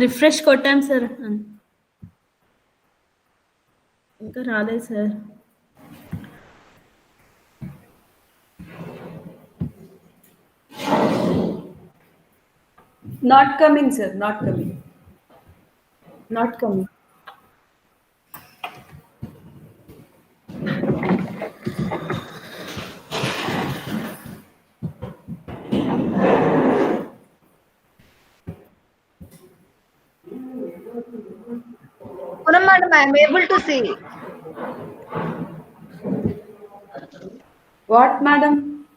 Refresh కొట్టాం sir. ఇంకా రాలేదు sir. Not coming, sir. Not coming. Not coming. Poonam madam, I am able to see. What, madam?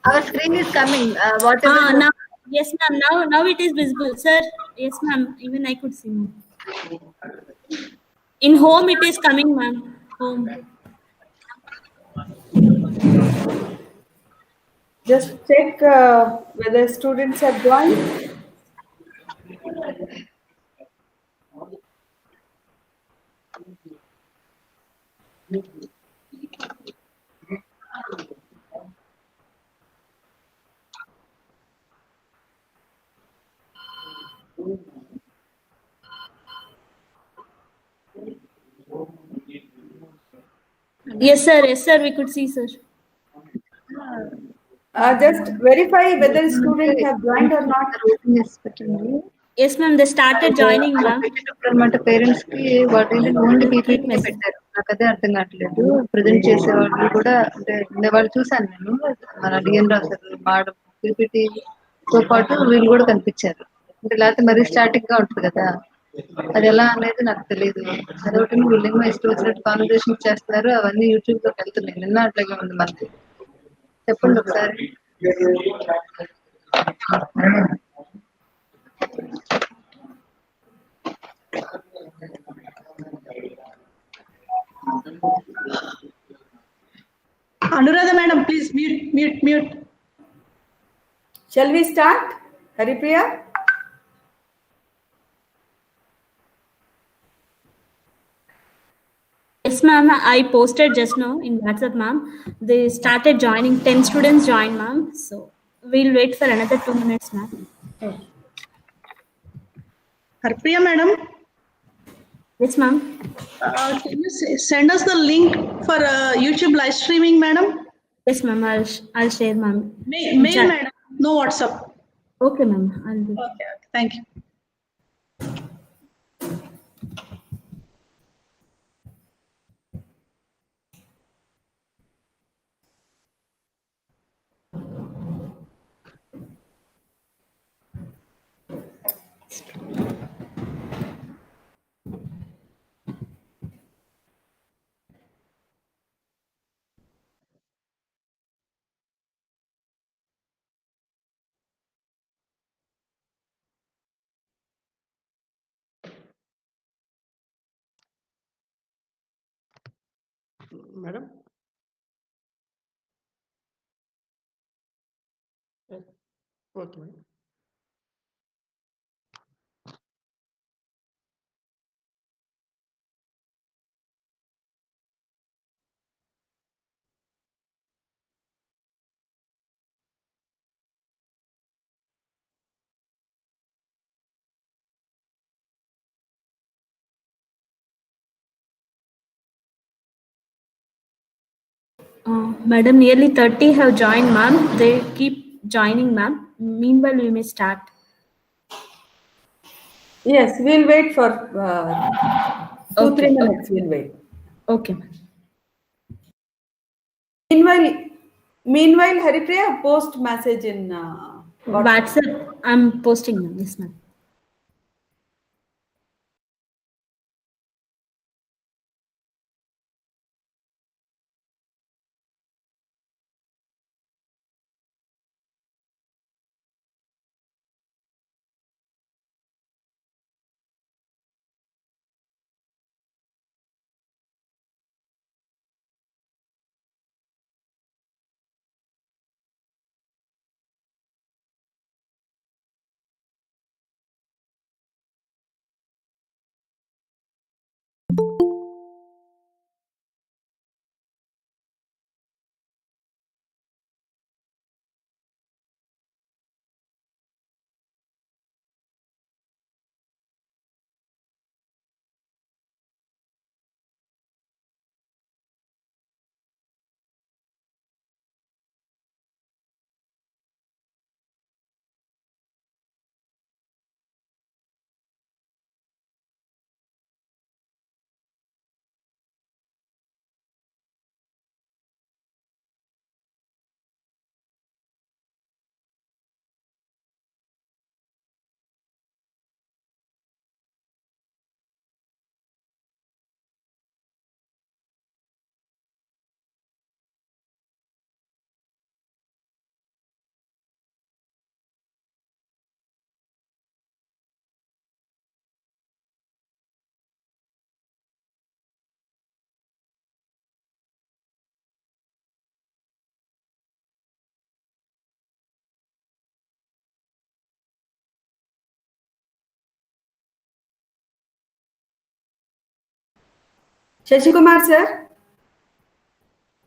Our screen is coming. Whatever. Now, yes, ma'am. Now it is visible, sir. Yes, ma'am. Even I could see, ma'am. In home, it is coming, ma'am. Home. Just check whether students have joined. Yes, sir. Yes, sir. We could see, sir. Just verify whether students have joined or not. Yes, ma'am. They started joining, ma'am. అన్నమాట parents కి what ఏంటంటే only PPT పెట్టారు. నాకు అదే అర్థం కావట్లేదు. Present చేసే వాళ్ళు కూడా అంటే వాళ్ళు చూసాను నేను మన డిఎన్ రాశారు మేడం పీపీటీ తో పాటు వీళ్ళు కూడా కనిపించారు. అంటే లేకపోతే మరీ స్టాటిక్ గా ఉంటుంది కదా, అది ఎలా అనేది నాకు తెలియదు. అదొకటి వీళ్ళేమో ఇష్టం వచ్చినట్టు కాన్వర్సేషన్ చేస్తున్నారు, అవన్నీ యూట్యూబ్ లోకి వెళ్తున్నాయి. నిన్న అట్లాగే ఉంది మనకి. చెప్పండి ఒకసారి. Anuradha madam, please mute. Shall we start? Haripriya? Yes, ma'am. I posted just now in WhatsApp, ma'am. They started joining. 10 students joined, ma'am. So we'll wait for another 2 minutes, ma'am. Harpriya madam, Yes, ma'am. can you send us the link for YouTube live streaming, madam? Yes, ma'am. I'll share, ma'am. Mail, madam. No WhatsApp. Okay, ma'am. I'll do. Okay. Thank you. Madam? Okay, madam. Madam, nearly 30 have joined, ma'am. They keep joining, ma'am. Meanwhile, we may start. Yes, we'll wait for 2-3 minutes. We'll wait. Okay, ma'am. Meanwhile, Haripriya, post message in WhatsApp. I'm posting, ma'am. Yes, ma'am. Shashikumar sir,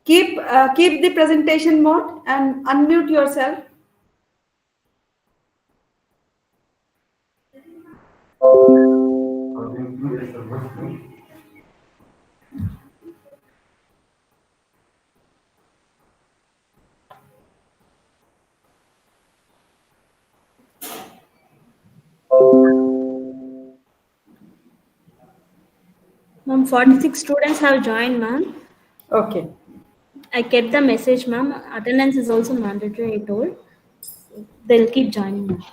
keep the presentation mode and unmute yourself. Ma'am, 46 students have joined, ma'am. Okay. I kept the message, ma'am. Attendance is also mandatory, I told. So they'll keep joining, ma'am.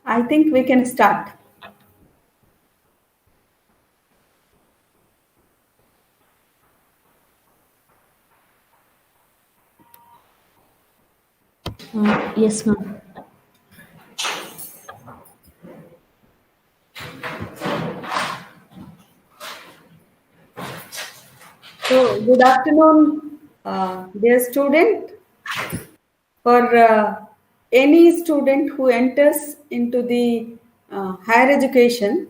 I think we can start. Yes, ma'am. So, good afternoon, dear student. For any student who enters into the higher education,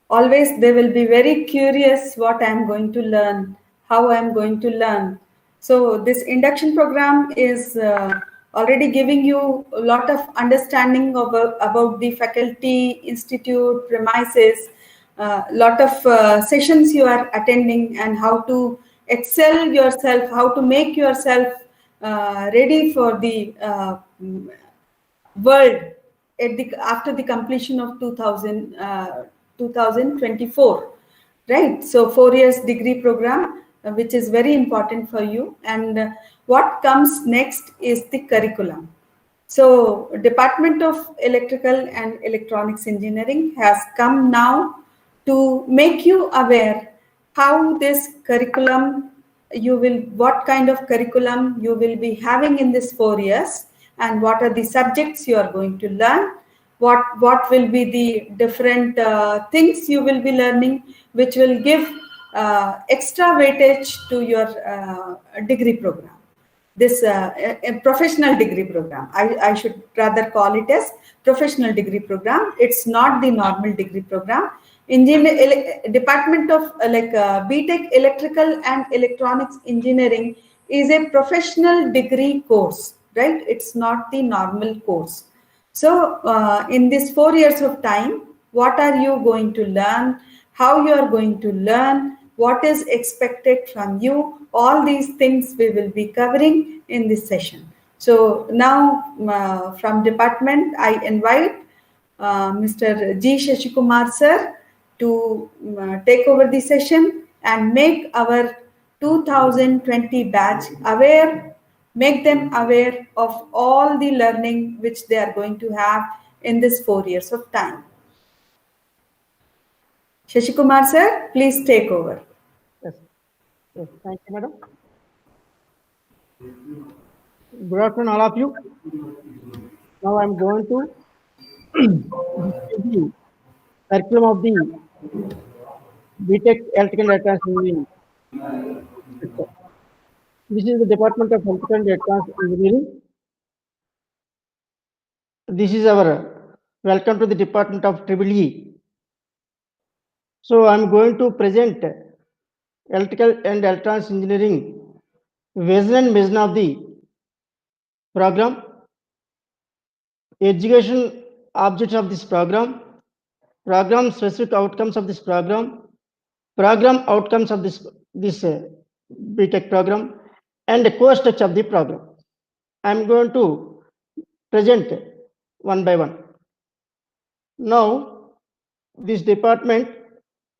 always they will be very curious what I am going to learn, how I am going to learn. So this induction program is already giving you a lot of understanding about the faculty, institute, premises, lot of sessions you are attending, and how to excel yourself, how to make yourself ready for the world after the completion of 2024, right? So 4 years degree program, which is very important for you. And what comes next is the curriculum. So Department of Electrical and Electronics Engineering has come now to make you aware how this curriculum what kind of curriculum you will be having in this 4 years, and what are the subjects you are going to learn, what will be the different things you will be learning, which will give extra weightage to your degree program, this a professional degree program. I should rather call it as professional degree program. It's not the normal degree program. Department of BTech Electrical and Electronics Engineering is a professional degree course, right? It's not the normal course. So in this 4 years of time, what are you going to learn, how you are going to learn, what is expected from you, all these things we will be covering in this session. So now from department, I invite Mr. G. Shashikumar sir to take over the session and make our 2020 batch aware, make them aware of all the learning which they are going to have in this 4 years of time. Shashikumar sir, please take over. Yes. Yes. Thank you, madam. Good afternoon, all of you. Now I'm going to the curriculum of the BTech Electrical and Electronics Engineering. This is the Department of Electrical and Electronics Engineering. This is our welcome to the Department of EEE. So I'm going to present Electrical and Electronics Engineering vision and mission of the program, education objects of this program specific outcomes of this program outcomes of this BTech program, and the core structure of the program. I'm going to present one by one. Now, this Department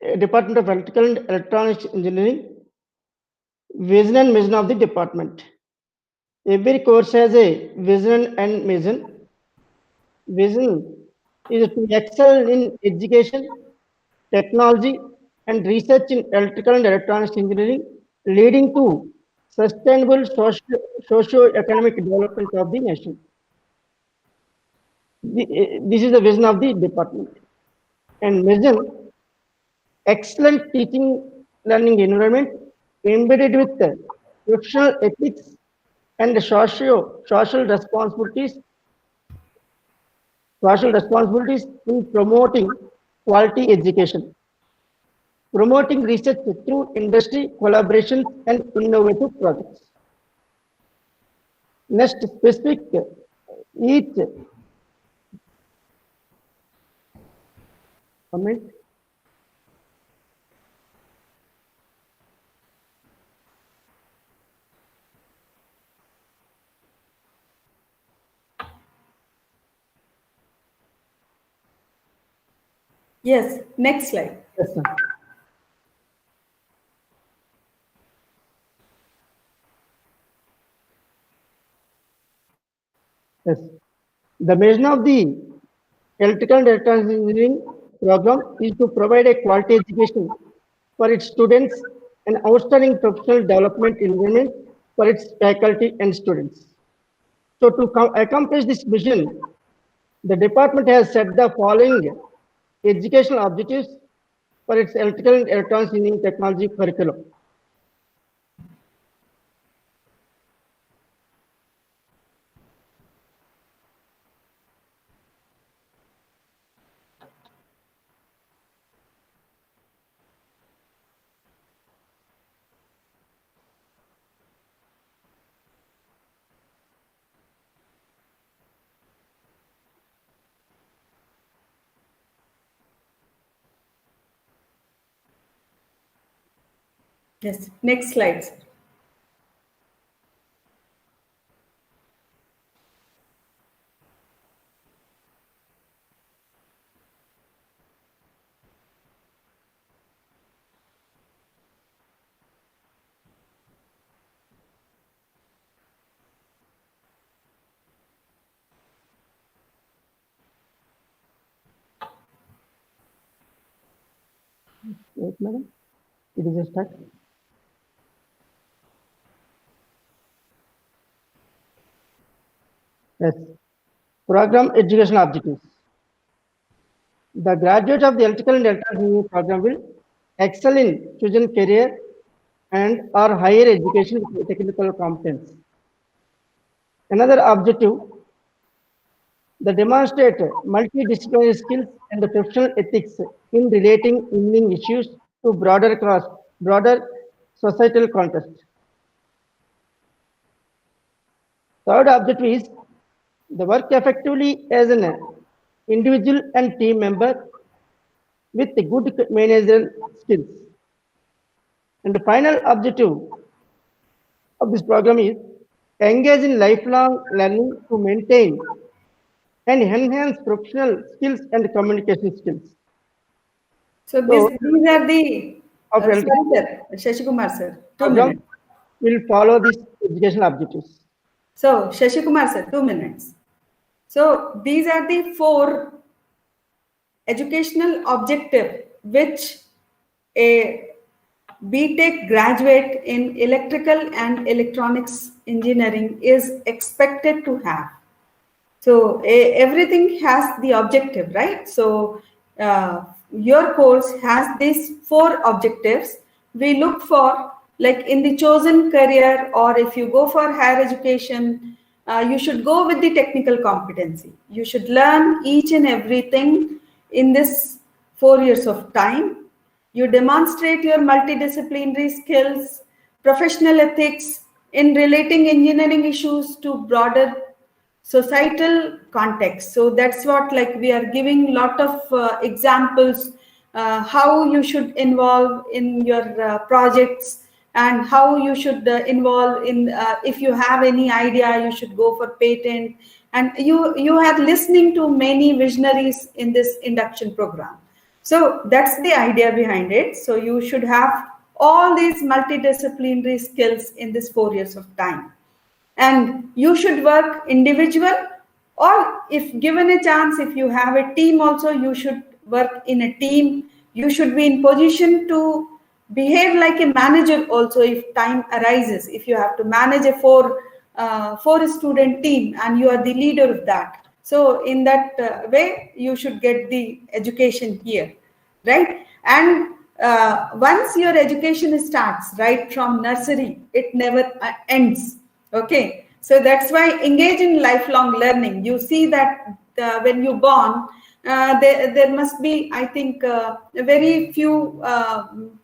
of Electrical and Electronics Engineering Vision and mission of the department. Every course has a vision and mission. Vision is to excel in education, technology, and research in electrical and electronics engineering, leading to sustainable socio-economic development of the nation. This is the vision of the department. And mission, excellent teaching learning environment embedded with professional ethics and social responsibilities in promoting quality education, promoting research through industry collaborations and innovative projects. Next, specific each comment. Yes, next slide. Yes, sir. Yes. The mission of the electrical and electronics engineering program is to provide a quality education for its students and outstanding professional development environment for its faculty and students. So to accomplish this mission, the department has set the following educational objectives for its electrical and electronics engineering technology curriculum. Yes, next slide. Sir. Wait, madam. It is a start. Yes. Program educational objectives. The graduates of the electrical and electronics engineering program will excel in chosen career and or higher education with technical competence. Another objective, the demonstrate multidisciplinary skills and the professional ethics in relating engineering issues to broader societal context. Third objective is the work effectively as an individual and team member with good managerial skills. And the final objective of this program is engage in lifelong learning to maintain and enhance professional skills and communication skills. So these are the of sorry, sir, Shashikumar sir. 2 program minutes. will follow these educational objectives. So Shashikumar sir, 2 minutes. So these are the 4 educational objectives which a BTech graduate in electrical and electronics engineering is expected to have. So everything has the objective, right? So your course has these 4 objectives. We look for, like in the chosen career, or if you go for higher education, you should go with the technical competency. You should learn each and everything in this 4 years of time. You demonstrate your multidisciplinary skills, professional ethics in relating engineering issues to broader societal context. So that's what, like, we are giving lot of examples how you should involve in your projects, and how you should involve in if you have any idea, you should go for patent. And you are listening to many visionaries in this induction program. So that's the idea behind it. So you should have all these multidisciplinary skills in this 4 years of time. And you should work individual, or if given a chance, if you have a team also, you should work in a team. You should be in position to behave like a manager also if time arises. If you have to manage a four student team and you are the leader of that. So in that way, you should get the education here, right? And once your education starts, right from nursery, it never ends. Okay, so that's why engage in lifelong learning. You see that when you born, there must be, I think, very few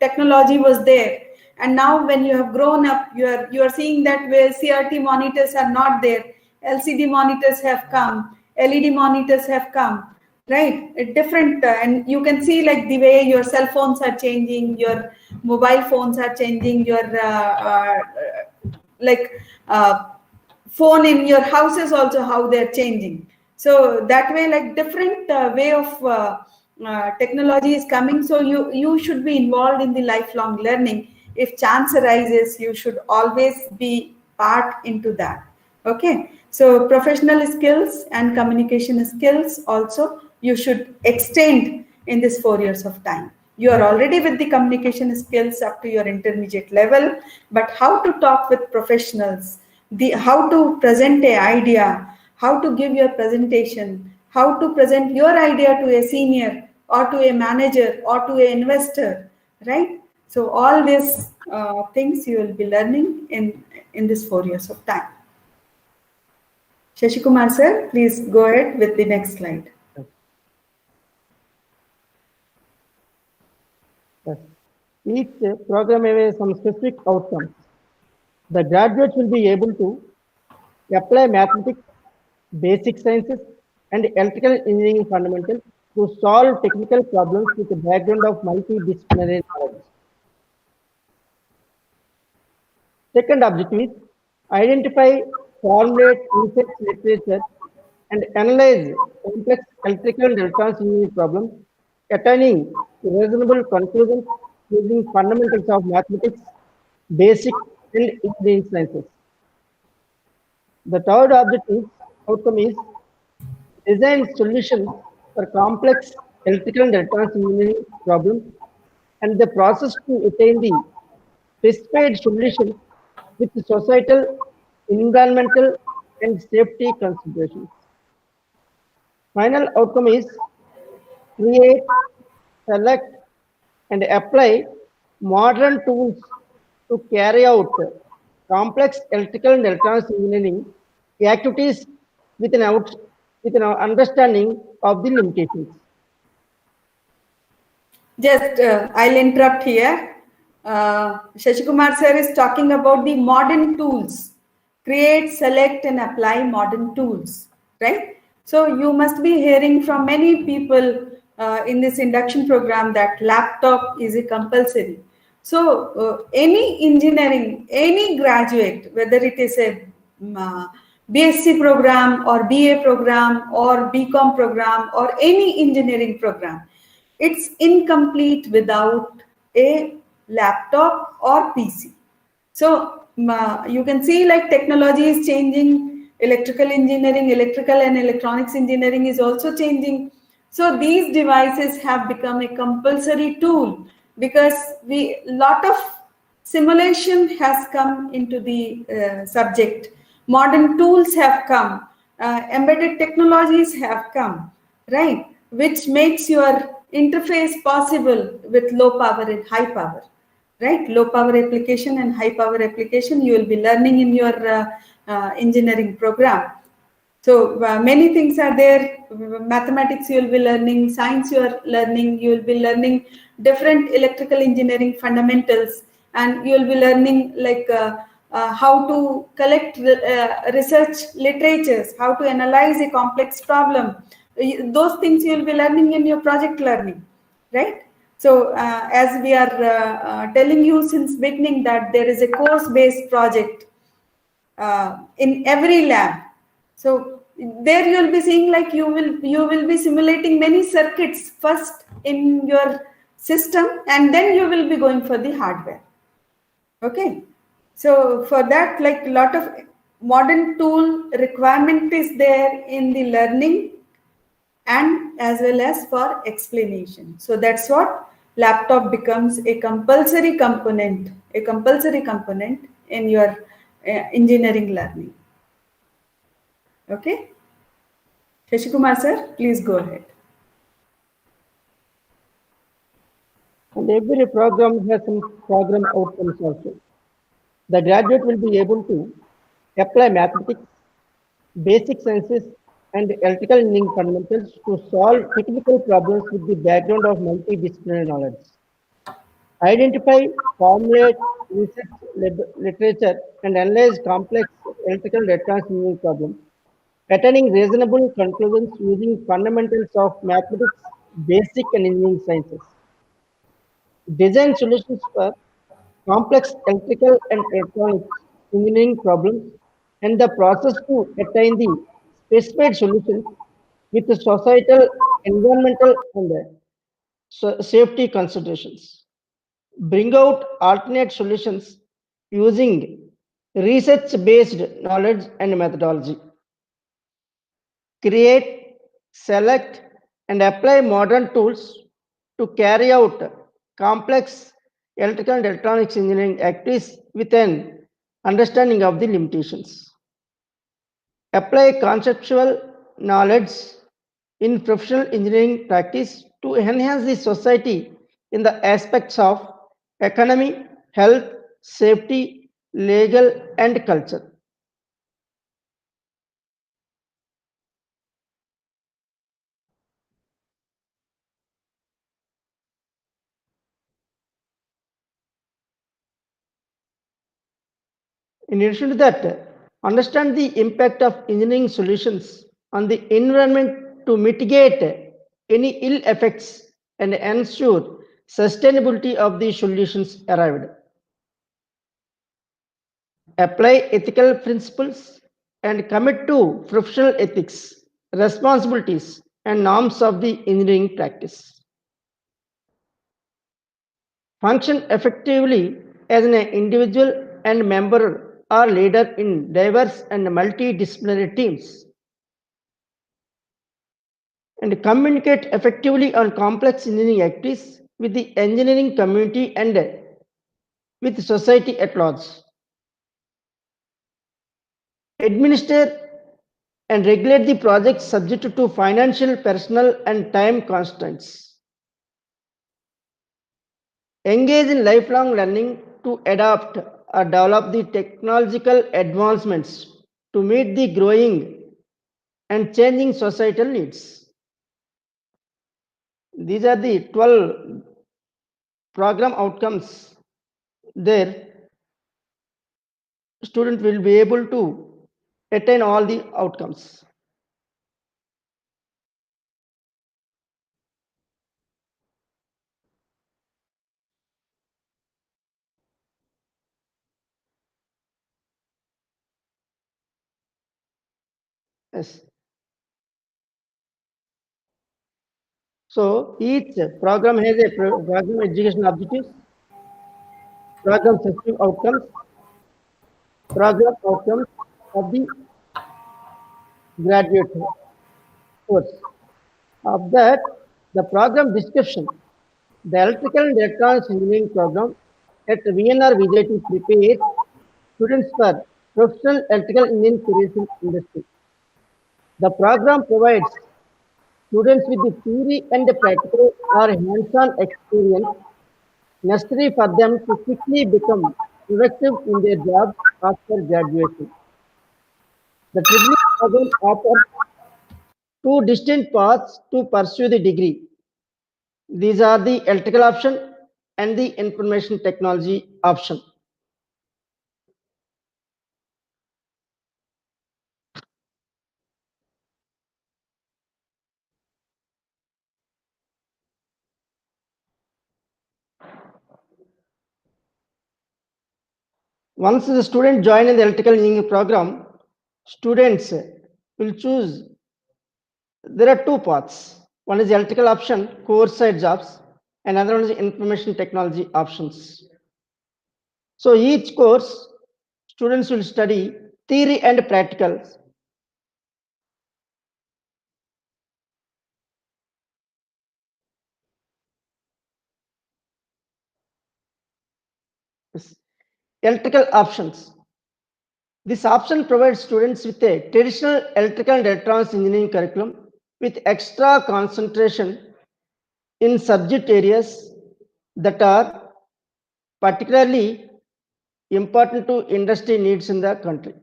technology was there. And now when you have grown up, you are seeing that where CRT monitors are not there, LCD monitors have come, LED monitors have come, right? Different, and you can see like the way your cell phones are changing, your mobile phones are changing, your phone in your houses also, how they're changing. So that way, like different way of technology is coming. So you should be involved in the lifelong learning. If chance arises, you should always be part into that. Okay. So professional skills and communication skills also you should extend in this 4 years of time. You are already with the communication skills up to your intermediate level, but how to talk with professionals, how to present an idea, how to give your presentation, how to present your idea to a senior or to a manager or to an investor, right? So all these things you will be learning in this 4 years of time. Shashikumar sir, please go ahead with the next slide. Yes. Each program has some specific outcomes. The graduates will be able to apply mathematics, basic sciences, and electrical engineering fundamentals to solve technical problems with a background of multidisciplinary knowledge. Second objective is identify, formulate research literature, and analyze complex electrical and electronics engineering problems, attaining reasonable conclusions using fundamentals of mathematics, basic and engineering sciences. The third outcome is design solutions for complex electrical and electronics engineering problems, and the process to attain the specified solution with societal, environmental, and safety considerations. Final outcome is create, select, and apply modern tools to carry out complex electrical and electronics engineering activities with an understanding of the limitations. Just I'll interrupt here. Shashikumar sir is talking about the modern tools. Create, select, and apply modern tools, right? So you must be hearing from many people in this induction program that laptop is a compulsory. So any engineering, any graduate, whether it is a BSc program or BA program or BCom program or any engineering program, it's incomplete without a laptop or PC. So you can see like technology is changing, electrical engineering, electrical and electronics engineering is also changing. So these devices have become a compulsory tool because lot of simulation has come into the subject. Modern tools have come, embedded technologies have come, right? Which makes your interface possible with low power and high power, right? Low power application and high power application you will be learning in your engineering program. So many things are there. Mathematics you will be learning, science you are learning, you will be learning different electrical engineering fundamentals, and you will be learning like how to collect research literatures, how to analyze a complex problem. Those things you will be learning in your project learning, right? So as we are telling you since beginning that there is a course-based project in every lab. So there you will be seeing like you will be simulating many circuits first in your system, and then you will be going for the hardware. Okay, so for that, like a lot of modern tool requirement is there in the learning and as well as for explanation. So that's what laptop becomes a compulsory component in your engineering learning. Okay, Shashikumar sir, please go ahead. And every program has some program outcomes also. The graduate will be able to apply mathematics, basic sciences, and electrical engineering fundamentals to solve technical problems with the background of multidisciplinary knowledge. Identify, formulate, research literature, and analyze complex electrical and electronics engineering problems, attaining reasonable conclusions using fundamentals of mathematics, basic and engineering sciences. Design solutions for complex electrical and electronics engineering problems, and the process to attain the specified solutions with the societal, environmental, and safety considerations. Bring out alternate solutions using research-based knowledge and methodology. Create, select, and apply modern tools to carry out complex electrical and electronics engineering activities with an understanding of the limitations. Apply conceptual knowledge in professional engineering practice to enhance the society in the aspects of economy, health, safety, legal, and culture. In addition to that, understand the impact of engineering solutions on the environment to mitigate any ill effects and ensure sustainability of the solutions arrived. Apply ethical principles and commit to professional ethics, responsibilities, and norms of the engineering practice. Function effectively as an individual and member or leader in diverse and multidisciplinary teams. And communicate effectively on complex engineering activities with the engineering community and with society at large. Administer and regulate the project subject to financial, personal, and time constraints. Engage in lifelong learning to adapt or develop the technological advancements to meet the growing and changing societal needs. These are the 12 program outcomes. There, student will be able to attain all the outcomes. Yes. So each program has a program education objectives, program specific outcomes, program outcomes of the graduate course. Of that, the program description, the electrical and electronics engineering program at VNR VJT prepares students for professional electrical engineering careers in industry. The program provides students with the theory and the practical or hands-on experience necessary for them to quickly become productive in their jobs after graduation. The Triple program offers two distinct paths to pursue the degree. These are the electrical option and the information technology option. Once the student join in the electrical engineering program, students will choose. There are two paths. One is electrical option, core side jobs, and another one is information technology options. So each course, students will study theory and practicals. Electrical options. This option provides students with a traditional electrical and electronics engineering curriculum with extra concentration in subject areas that are particularly important to industry needs in the country.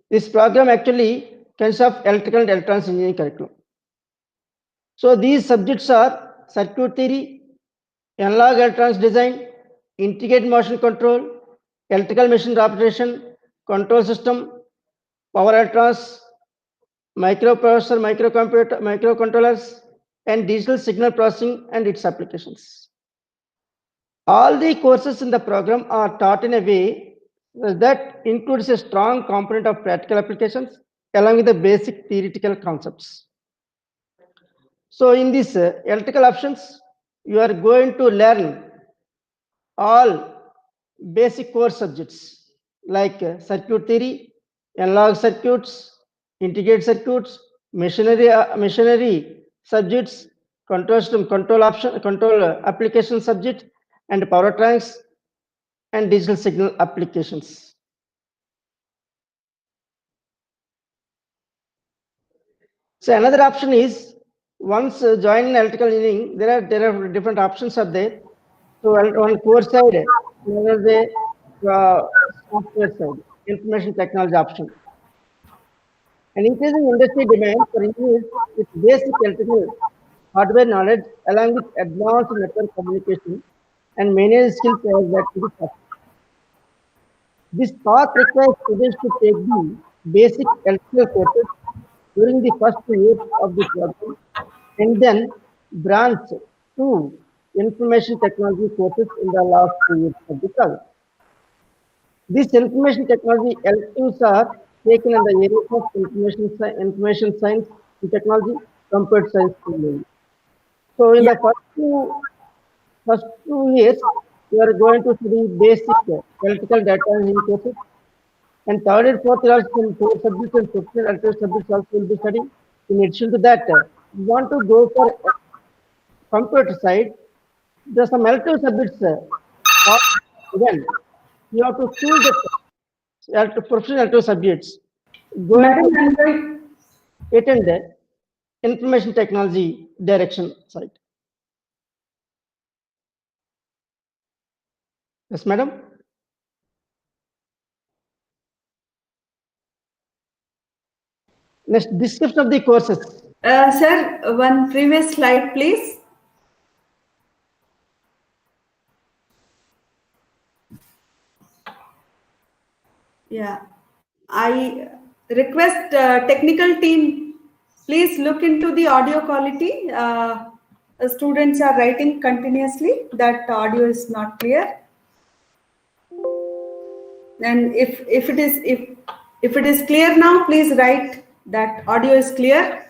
This program actually consists of electrical and electronics engineering curriculum. So these subjects are circuit theory, analog electronics design, integrated motion control, electrical machine operation, control system, power electronics, microprocessor, microcomputer, microcontrollers, and digital signal processing and its applications. All the courses in the program are taught in a way that includes a strong component of practical applications along with the basic theoretical concepts. So in these electrical options, you are going to learn all basic core subjects like circuit theory, analog circuits, integrated circuits, machinery subjects, control system, control application subject, and power electronics and digital signal applications. So another option is once join electrical engineering, there are different options are there. So on core side, there is a software side, information technology option. And increasing industry demand for engineers with basic electrical hardware knowledge along with advanced network communication and many skills that to be taught. This path requires students to take the basic electrical courses during the first 2 years of the program and then branch to information technology courses in the last 2 years of the program. These information technology electives are taken in the areas of information science and technology, computer science engineering. So in the first two years, you are going to study basic electrical data engineering courses, and third and fourth year some core subjects and fifth and electrical subjects also will be studying. In addition to that, you want to go for computer side. There are some elective subjects. Again, you have to choose the professional elective subjects. Going to attend the information technology direction side. Yes, madam. Next, description of the courses. Sir, one previous slide, please. Yeah, I request technical team, please look into the audio quality. Students are writing continuously that audio is not clear. And if it is clear now, please write that audio is clear.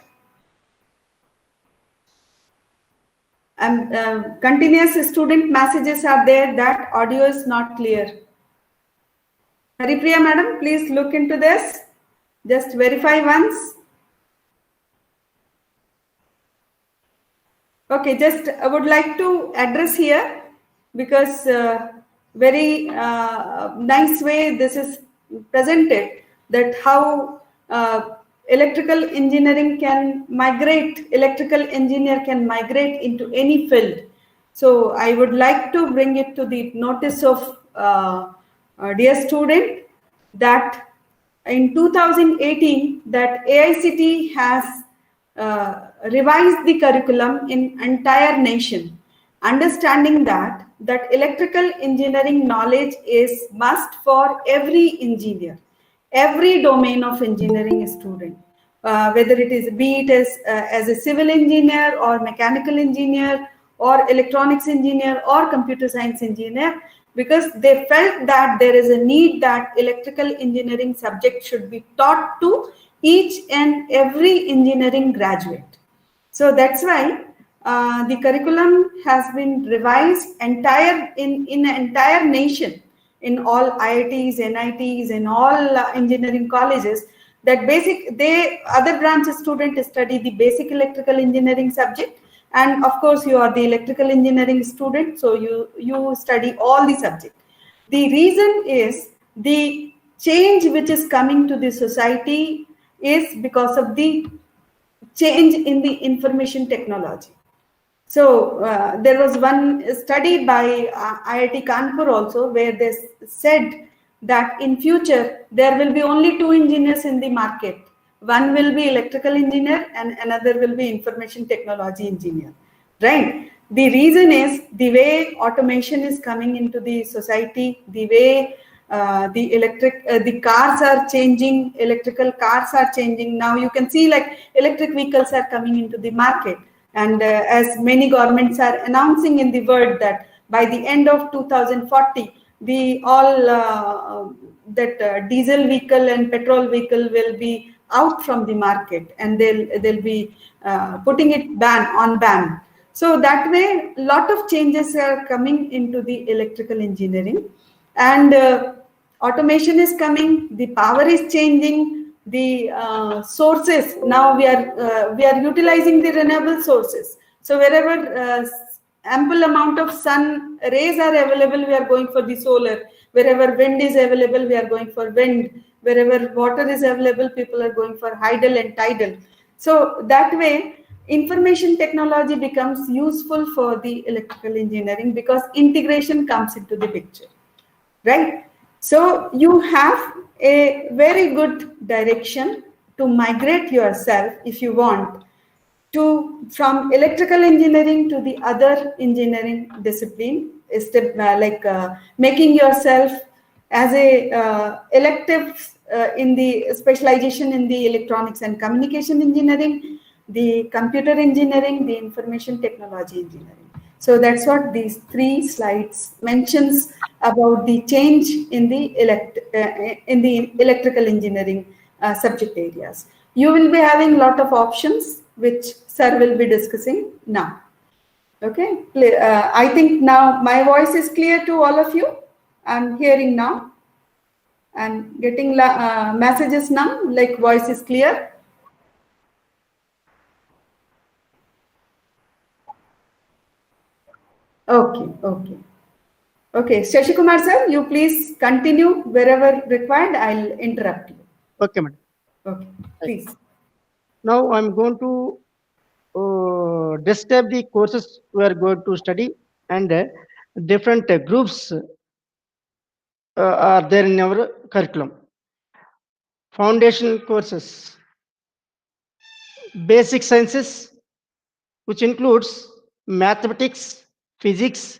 And continuous student messages are there that audio is not clear. Haripriya madam, please look into this. Just verify once. Okay, just I would like to address here because very nice way this is presented, that how electrical engineering can migrate, electrical engineer can migrate into any field. So I would like to bring it to the notice of dear student that in 2018 that AICTE has revised the curriculum in entire nation, understanding that electrical engineering knowledge is must for every engineer, every domain of engineering student, whether it is be it as a civil engineer or mechanical engineer or electronics engineer or computer science engineer, because they felt that there is a need that electrical engineering subject should be taught to each and every engineering graduate. So that's why the curriculum has been revised in an entire nation, in all IITs, NITs, in all engineering colleges. That other branch student study the basic electrical engineering subject, and of course you are the electrical engineering student, so you study all the subjects. The reason is the change which is coming to the society is because of the change in the information technology. So there was one study by IIT Kanpur also, where they said that in future there will be only two engineers in the market. One will be electrical engineer and another will be information technology engineer, right? The reason is the way automation is coming into the society, the way the cars are changing, electrical cars are changing. Now you can see like electric vehicles are coming into the market. And as many governments are announcing in the world that by the end of 2040, diesel vehicle and petrol vehicle will be out from the market, and they'll be putting it ban. So that way, a lot of changes are coming into the electrical engineering, and automation is coming. The power is changing. The sources, now we are utilizing the renewable sources. So wherever ample amount of sun rays are available, we are going for the solar. Wherever wind is available, we are going for wind. Wherever water is available, people are going for hydel and tidal. So that way, information technology becomes useful for the electrical engineering because integration comes into the picture, right? So you have a very good direction to migrate yourself, if you want, from electrical engineering to the other engineering discipline, making yourself as a elective in the specialization in the electronics and communication engineering, the computer engineering, the information technology engineering. So that's what these 3 slides mentions about the change in the electrical engineering subject areas. You will be having a lot of options, which sir will be discussing now. Okay, I think now my voice is clear to all of you. I'm hearing now and getting messages now, like voice is clear. Okay, Shashi Kumar sir, you please continue wherever required. I'll interrupt you. Okay, madam. Okay, please. Now I'm going to describe the courses we are going to study, and different groups are there in our curriculum. Foundation courses, basic sciences, which includes mathematics, physics,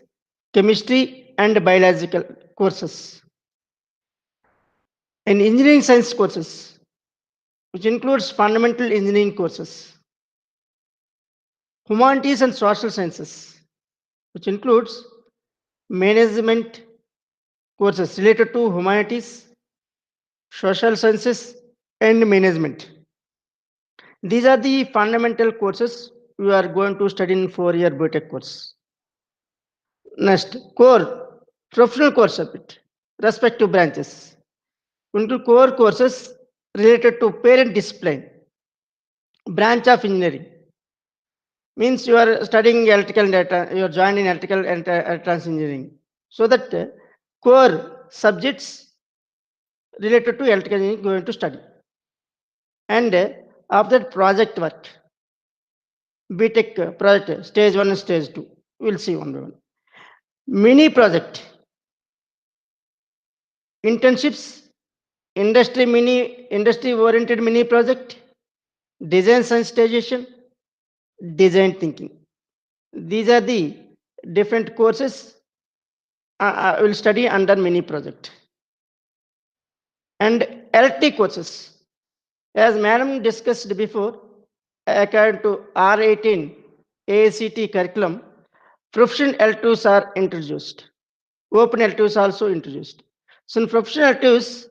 chemistry, and biological courses. And engineering science courses, which includes fundamental engineering courses. Humanities and social sciences, which includes management courses related to humanities, social sciences, and management. These are the fundamental courses we are going to study in 4-year BTech course. Next, core professional course subject, respective branches. Into core courses related to parent discipline, branch of engineering. Means you are studying electrical data, you are joining electrical and electronics engineering. So that core subjects related to electrical engineering going to study. And after project work, BTech project, stage 1 and stage 2, we'll see one by one. Mini project, internships, industry oriented mini project, design sensitization, design thinking. These are the different courses I will study under mini project. And LT courses, as madam discussed before, according to R18 AICT curriculum, professional L2s are introduced. Open L2s also introduced. So in professional L2s,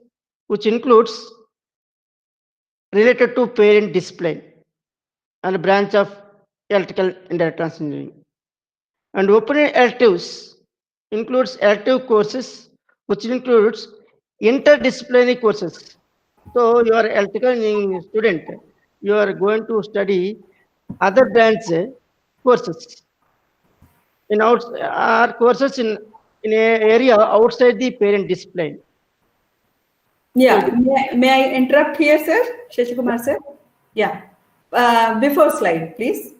which includes related to parent discipline and branch of electrical and electronics engineering. And open electives includes elective courses, which includes interdisciplinary courses. So you are electrical engineering student, you are going to study other branch courses in courses in a area outside the parent discipline. Yeah, may I interrupt here, sir? Shashikumar, sir? Yeah. Before slide, please.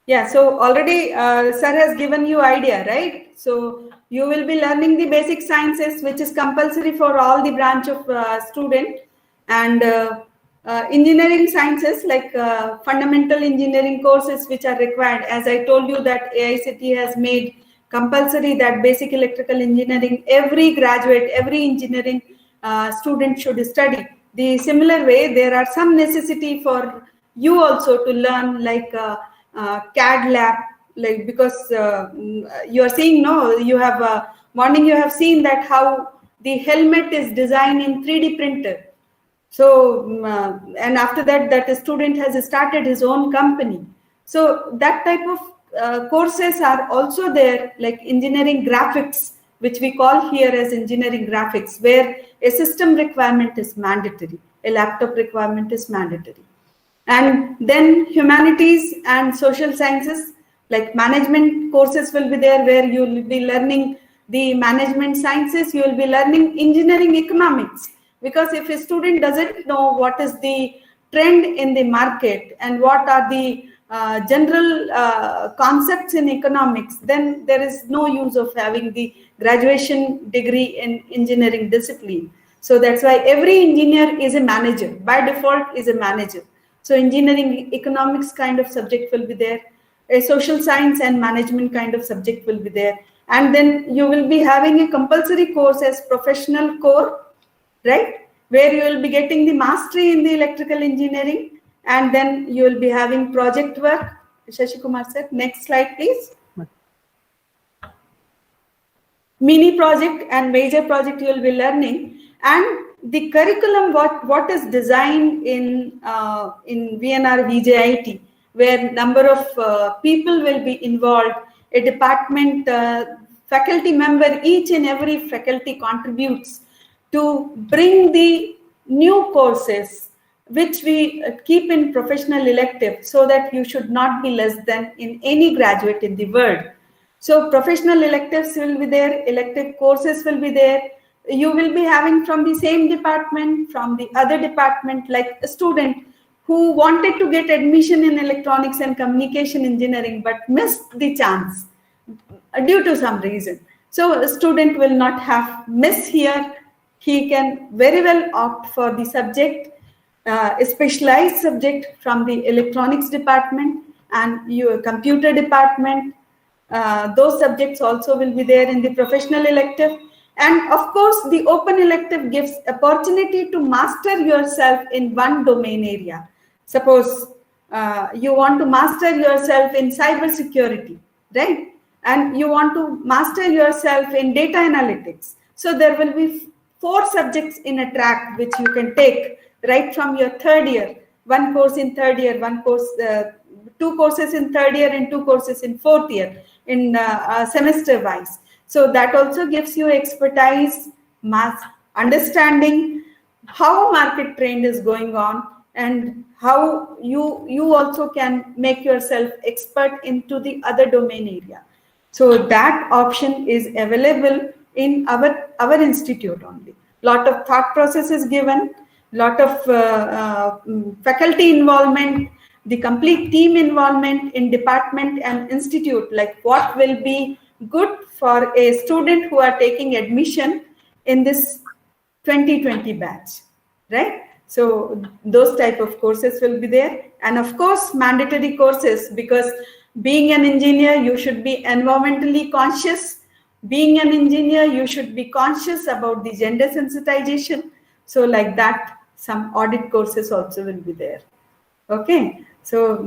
Yeah, so already sir has given you idea, right? So you will be learning the basic sciences, which is compulsory for all the branch of student, and engineering sciences like fundamental engineering courses which are required. As I told you that AICTE has made compulsory that basic electrical engineering, every graduate, every engineering student should study. The similar way, there are some necessity for you also to learn like CAD lab, like, because you are seeing, no, you have morning you have seen that how the helmet is designed in 3D printer. So and after that, that student has started his own company. So that type of courses are also there, like engineering graphics, which we call here as engineering graphics, where a system requirement is mandatory, a laptop requirement is mandatory. And then humanities and social sciences, like management courses will be there, where you will be learning the management sciences, you will be learning engineering economics. Because if a student doesn't know what is the trend in the market and what are the general concepts in economics, then there is no use of having the graduation degree in engineering discipline. So that's why every engineer is a manager, by default is a manager. So engineering economics kind of subject will be there, a social science and management kind of subject will be there. And then you will be having a compulsory course as professional core, right? Where you will be getting the mastery in the electrical engineering, and then you will be having project work. Shashikumar sir, next slide, please. Mini project and major project you will be learning. And the curriculum, what is designed in VNR VJIT, where number of people will be involved, a department faculty member, each and every faculty contributes to bring the new courses which we keep in professional elective, so that you should not be less than in any graduate in the world. So professional electives will be there, elective courses will be there. You will be having from the same department, from the other department, like a student who wanted to get admission in electronics and communication engineering but missed the chance due to some reason. So a student will not have miss here. He can very well opt for the subject, a specialized subject from the electronics department and your computer department. Those subjects also will be there in the professional elective. And of course, the open elective gives opportunity to master yourself in one domain area. Suppose you want to master yourself in cyber security, right? And you want to master yourself in data analytics. So there will be 4 subjects in a track which you can take right from your third year. One course in third year, one course, 2 courses in third year and 2 courses in fourth year in semester wise. So that also gives you expertise, mass understanding how market trend is going on, and how you also can make yourself expert into the other domain area. So that option is available in our institute only. Lot of thought process is given, lot of faculty involvement, the complete team involvement in department and institute, like what will be good for a student who are taking admission in this 2020 batch, right? So those type of courses will be there. And of course, mandatory courses, because being an engineer, you should be environmentally conscious. Being an engineer, you should be conscious about the gender sensitization. So like that, some audit courses also will be there. Okay, so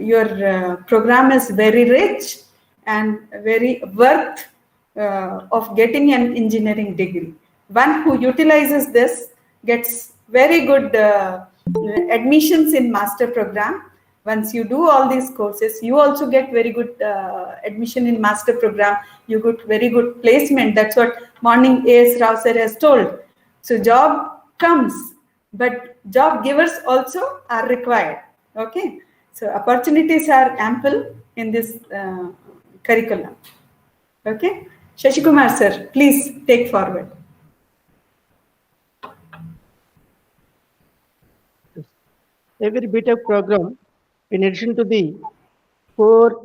your program is very rich and very worth of getting an engineering degree. One who utilizes this gets very good admissions in master program. Once you do all these courses, you also get very good admission in master program. You get very good placement. That's what morning A.S. Rao sir has told. So job comes, but job givers also are required. Okay. So opportunities are ample in this curriculum. Okay. Shashikumar sir, please take forward. Every BTech program, in addition to the core,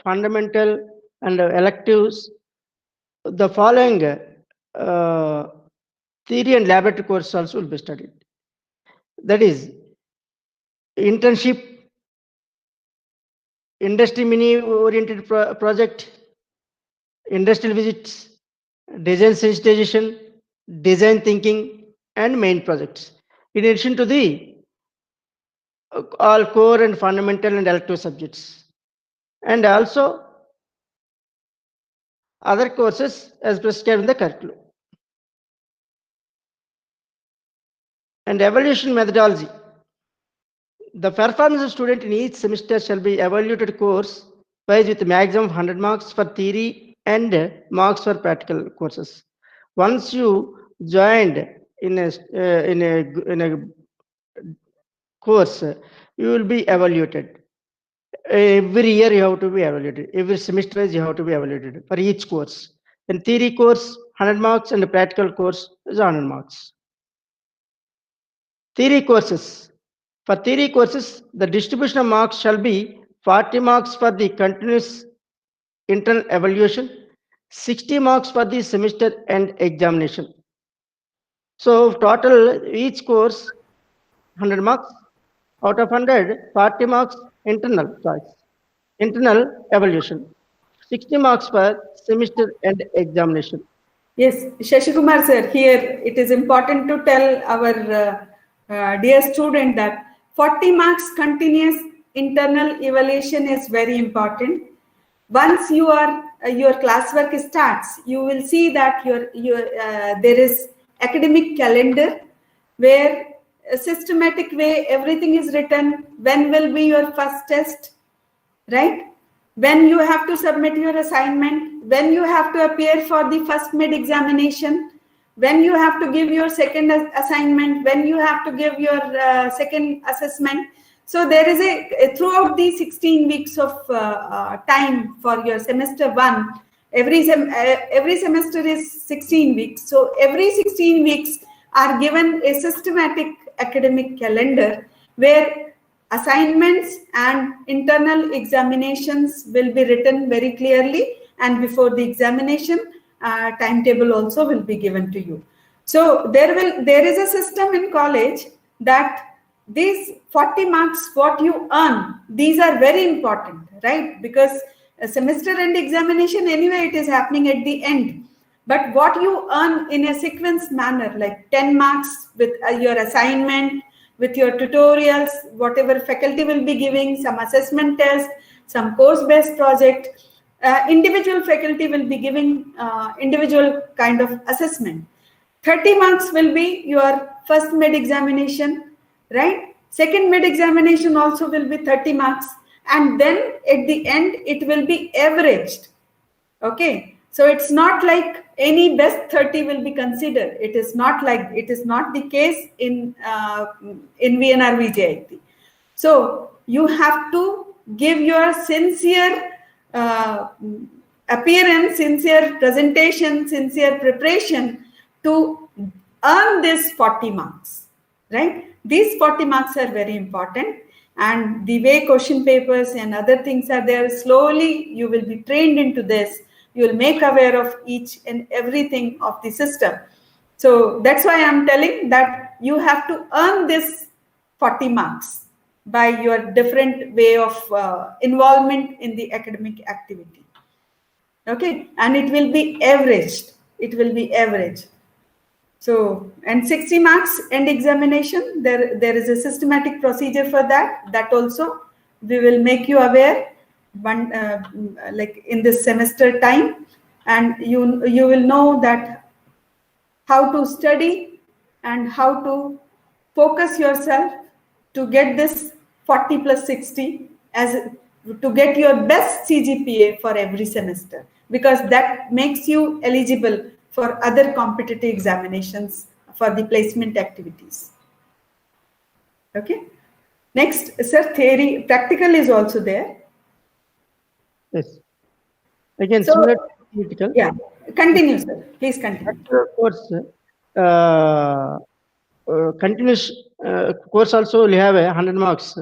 fundamental, and electives, the following theory and laboratory courses also will be studied. That is internship, industry mini-oriented project, industrial visits, design sensitization, design thinking, and main projects. In addition to the all core and fundamental and elective subjects, and also other courses as prescribed in the curriculum. And evaluation methodology. The performance of student in each semester shall be evaluated course wise with maximum 100 marks for theory and marks for practical courses. Once you joined in a course, you will be evaluated. Every year you have to be evaluated. Every semester you have to be evaluated for each course. In theory course, 100 marks, and the practical course is 100 marks. Theory courses. For theory courses, the distribution of marks shall be 40 marks for the continuous internal evaluation, 60 marks for the semester end examination. So total each course 100 marks. Out of 100, 40 marks internal evaluation, 60 marks for semester end examination. Yes, Shashikumar sir, here it is important to tell our dear student that 40 marks continuous internal evaluation is very important. Once your classwork starts, you will see that there is academic calendar where a systematic way everything is written. When will be your first test, right? When you have to submit your assignment, when you have to appear for the first mid examination, when you have to give your second assignment, when you have to give your second assessment. So there is throughout the 16 weeks of time for your semester 1, every semester is 16 weeks. So every 16 weeks are given a systematic academic calendar where assignments and internal examinations will be written very clearly, and before the examination, timetable also will be given to you. So there is a system in college that these 40 marks, what you earn, these are very important, right? Because a semester end examination, anyway, it is happening at the end. But what you earn in a sequence manner, like 10 marks with your assignment, with your tutorials, whatever faculty will be giving, some assessment test, some course-based project, individual faculty will be giving individual kind of assessment. 30 marks will be your first mid examination, right? Second mid examination also will be 30 marks. And then at the end, it will be averaged. Okay. So it's not like any best 30 will be considered. It is not the case in VNR VJIT. So you have to give your sincere appearance, sincere presentation, sincere preparation to earn this 40 marks, right? These 40 marks are very important, and the way question papers and other things are there, slowly you will be trained into this. You will make aware of each and everything of the system. So that's why I'm telling that you have to earn this 40 marks by your different way of involvement in the academic activity. Okay, and it will be averaged. It will be average. So, and 60 marks end examination, there is a systematic procedure for that. That also we will make you aware like in this semester time, and you will know that how to study and how to focus yourself to get this 40 plus 60 as to get your best CGPA for every semester, because that makes you eligible for other competitive examinations for the placement activities. Okay. Next, sir, theory, practical is also there. Yes. Again, So, similar to theoretical. Yeah, continue, sir. Please continue. Course, continuous course also will have 100 marks.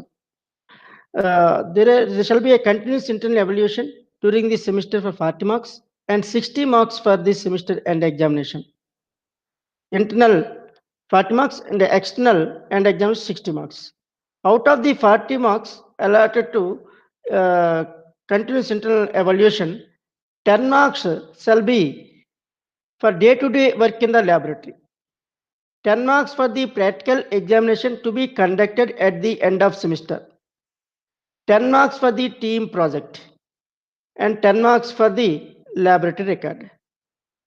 There shall be a continuous internal evaluation during the semester for 40 marks and 60 marks for this semester end examination. Internal 40 marks and the external end exam 60 marks. Out of the 40 marks allotted to continuous internal evaluation, 10 marks shall be for day-to-day work in the laboratory. 10 marks for the practical examination to be conducted at the end of semester. 10 marks for the team project and 10 marks for the laboratory record.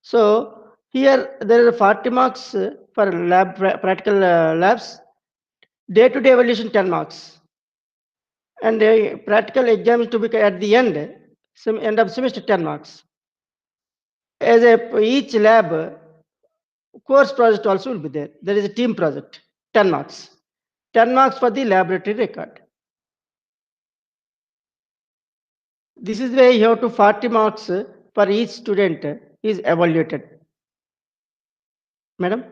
So here there are 40 marks for practical labs, day-to-day evaluation 10 marks, and the practical exam is to be at the end of semester 10 marks. As each lab course project also will be there. There is a team project, 10 marks. 10 marks for the laboratory record. This is where you have to 40 marks for each student is evaluated. Madam?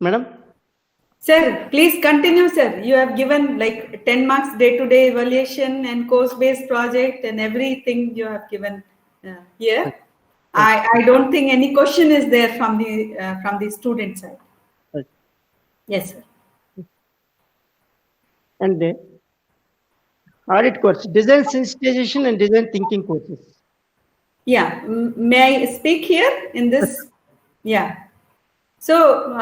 Madam? Sir, please continue, sir. You have given like 10 marks day-to-day evaluation and course-based project and everything you have given here. I don't think any question is there from the student side. Right. Yes, sir. And audit course, design sensitization and design thinking courses. Yeah, may I speak here in this? Yeah. So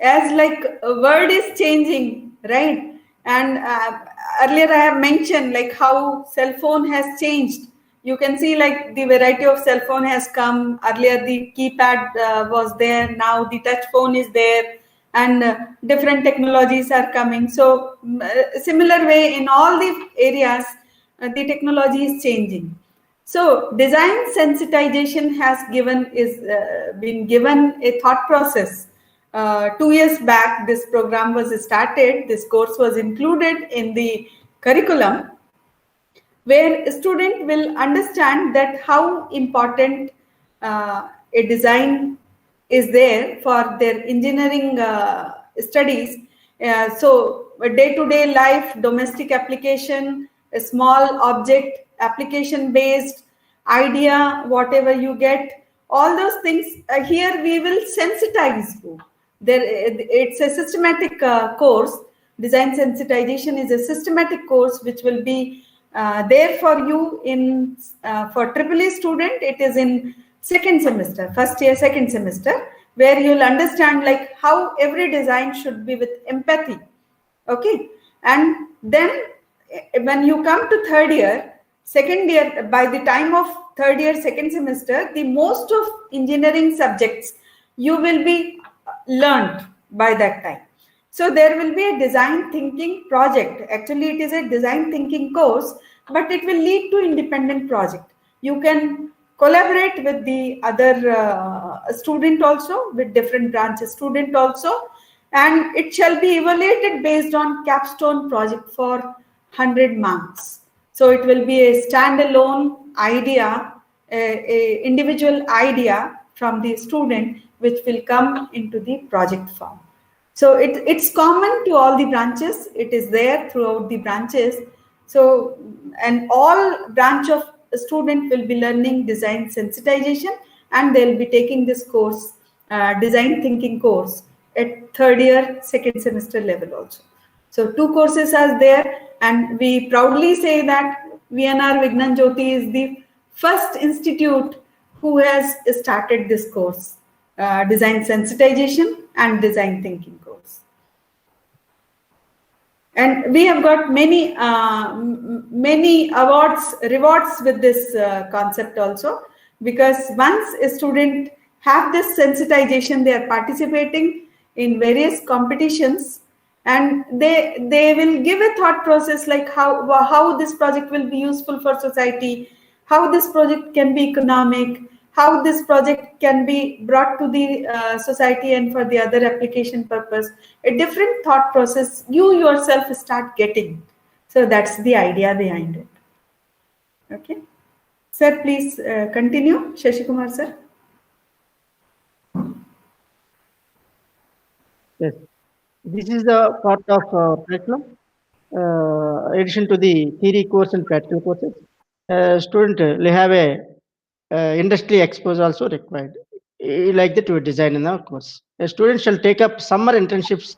as like a word is changing, right? And earlier I have mentioned like how cell phone has changed. You can see like the variety of cell phone has come. Earlier the keypad was there. Now the touch phone is there, and different technologies are coming. So similar way in all the areas, the technology is changing. So design sensitization has been given a thought process. 2 years back, this program was started. This course was included in the curriculum, where a student will understand that how important a design is there for their engineering studies. So day-to-day life, domestic application, a small object, application based idea, whatever you get, all those things here we will sensitize you. It's a systematic course. Design sensitization is a systematic course which will be there for you in for EEE student. It is in second semester, first year, second semester, where you'll understand like how every design should be with empathy. Okay, and then when you come to third year, second year, by the time of third year, second semester, the most of engineering subjects you will be learned by that time. So there will be a design thinking project. Actually, it is a design thinking course, but it will lead to independent project. You can collaborate with the other student also, with different branches student also, and it shall be evaluated based on capstone project for 100 marks. So it will be a standalone idea, a individual idea from the student, which will come into the project form. So it's common to all the branches. It is there throughout the branches. So, and all branch of student will be learning design sensitization, and they'll be taking this course, design thinking course, at third year, second semester level also. So 2 courses are there, and we proudly say that VNR Vignan Jyoti is the first institute who has started this course, design sensitization and design thinking course. And we have got many rewards with this concept also, because once a student have this sensitization, they are participating in various competitions, and they will give a thought process like how this project will be useful for society, how this project can be economic, how this project can be brought to the society and for the other application purpose. A different thought process you yourself start getting. So that's the idea behind it. Okay, sir, please continue. Shashi Kumar sir. Yes, this is the part of curriculum. Addition to the theory course and practical courses, student will have a industry exposure also required. Like that, we design in the course. A student shall take up summer internships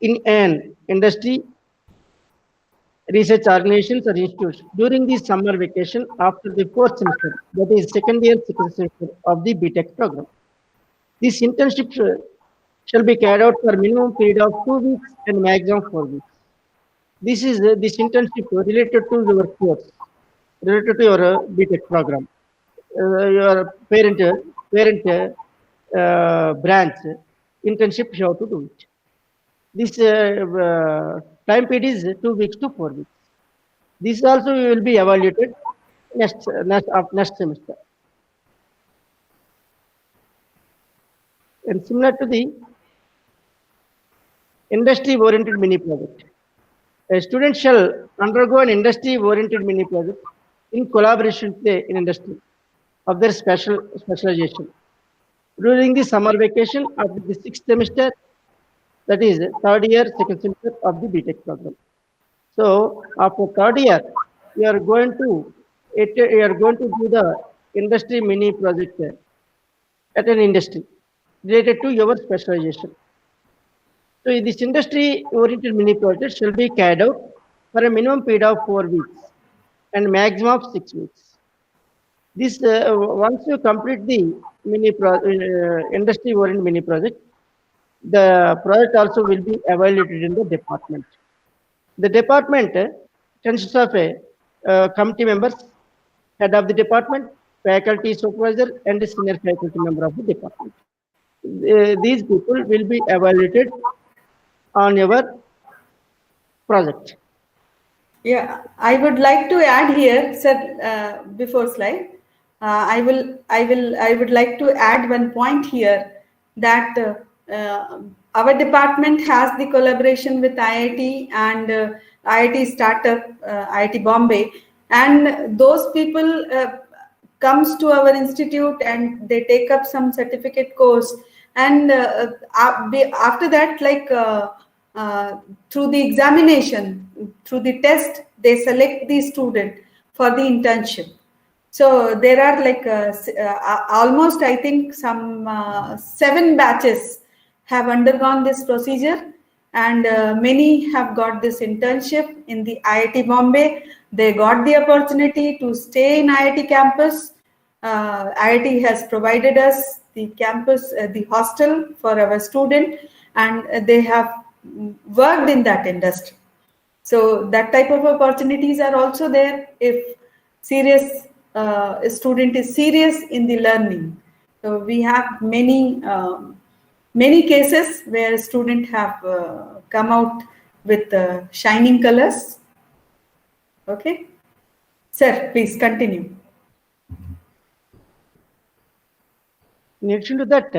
in an industry, research organizations or institutes during the summer vacation after the fourth semester, that is second semester of the BTech program. These internships shall be carried out for minimum period of 2 weeks and maximum 4 weeks. This is this internship related to your course, related to your BTech program. Your parent branch internship you have to do it. This time period is 2 weeks to 4 weeks. This also will be evaluated next semester. And similar to the industry-oriented mini project, a student shall undergo an industry-oriented mini project in collaboration with the industry of their specialization during the summer vacation of the 6th semester, that is third year, second semester of the BTech program. So after third year, you are going to do the industry mini project at an industry related to your specialization. So this industry-oriented mini project shall be carried out for a minimum period of 4 weeks and maximum of 6 weeks. This once you complete the industry-oriented mini project, the project also will be evaluated in the department. The department consists of a committee members, head of the department, faculty supervisor, and a senior faculty member of the department. These people will be evaluated on your project. Yeah, I would like to add here, sir, before slide. I would like to add one point here that our department has the collaboration with IIT and IIT startup, IIT Bombay, and those people comes to our institute and they take up some certificate course, and after that, like through the examination, through the test, they select the student for the internship. So there are like almost, I think, some 7 batches have undergone this procedure, and many have got this internship in the IIT Bombay. They got the opportunity to stay in IIT campus. IIT has provided us the campus, the hostel for our student, and they have worked in that industry. So that type of opportunities are also there if serious student is serious in the learning. So we have many cases where students have come out with shining colors. Okay, sir, please continue. In addition to that,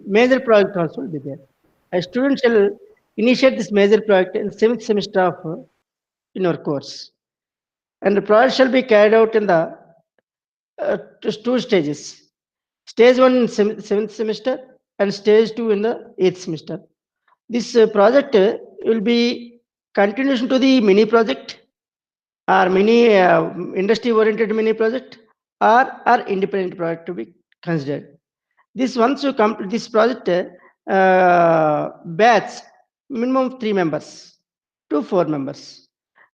major project also will be there. A student shall initiate this major project in 7th semester of in our course, and the project shall be carried out in the 2 stages. Stage 1 in 7th semester and stage 2 in the 8th semester. This project will be continuation to the mini project or mini industry-oriented mini project or independent project to be considered. This once you complete this project, batch minimum 3 members to 4 members.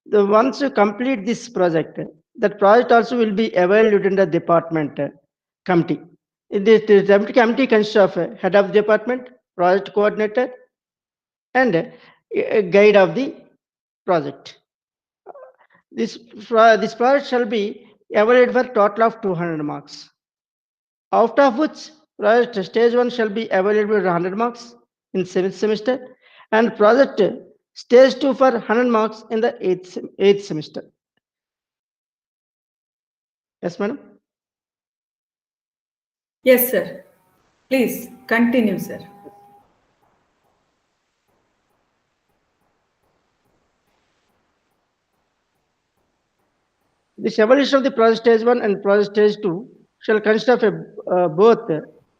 Once you complete this project, that project also will be evaluated in the department committee. The committee consists of head of the department, project coordinator, and a guide of the project. This project shall be evaluated for total of 200 marks, out of which Project stage 1 shall be available at 100 marks in 7th semester, and project stage 2 for 100 marks in the 8th semester. Yes, madam. Yes, sir. Please continue, sir. This evaluation of the project stage 1 and project stage 2 shall consist of both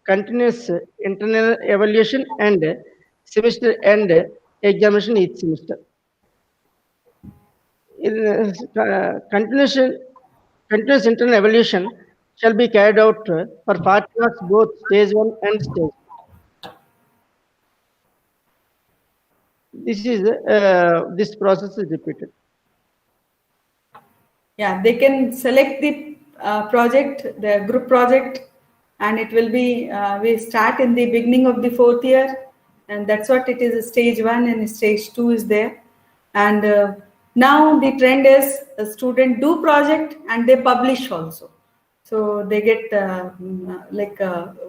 continuous internal evaluation and semester end examination each semester. Continuous internal evaluation shall be carried out for 40 marks both stage 1 and stage 2. This process is repeated. Yeah, they can select the project, the group project, and it will be, we start in the beginning of the 4th year, and that's what it is, stage 1 and stage 2 is there. And now the trend is the student do project and they publish also. So they get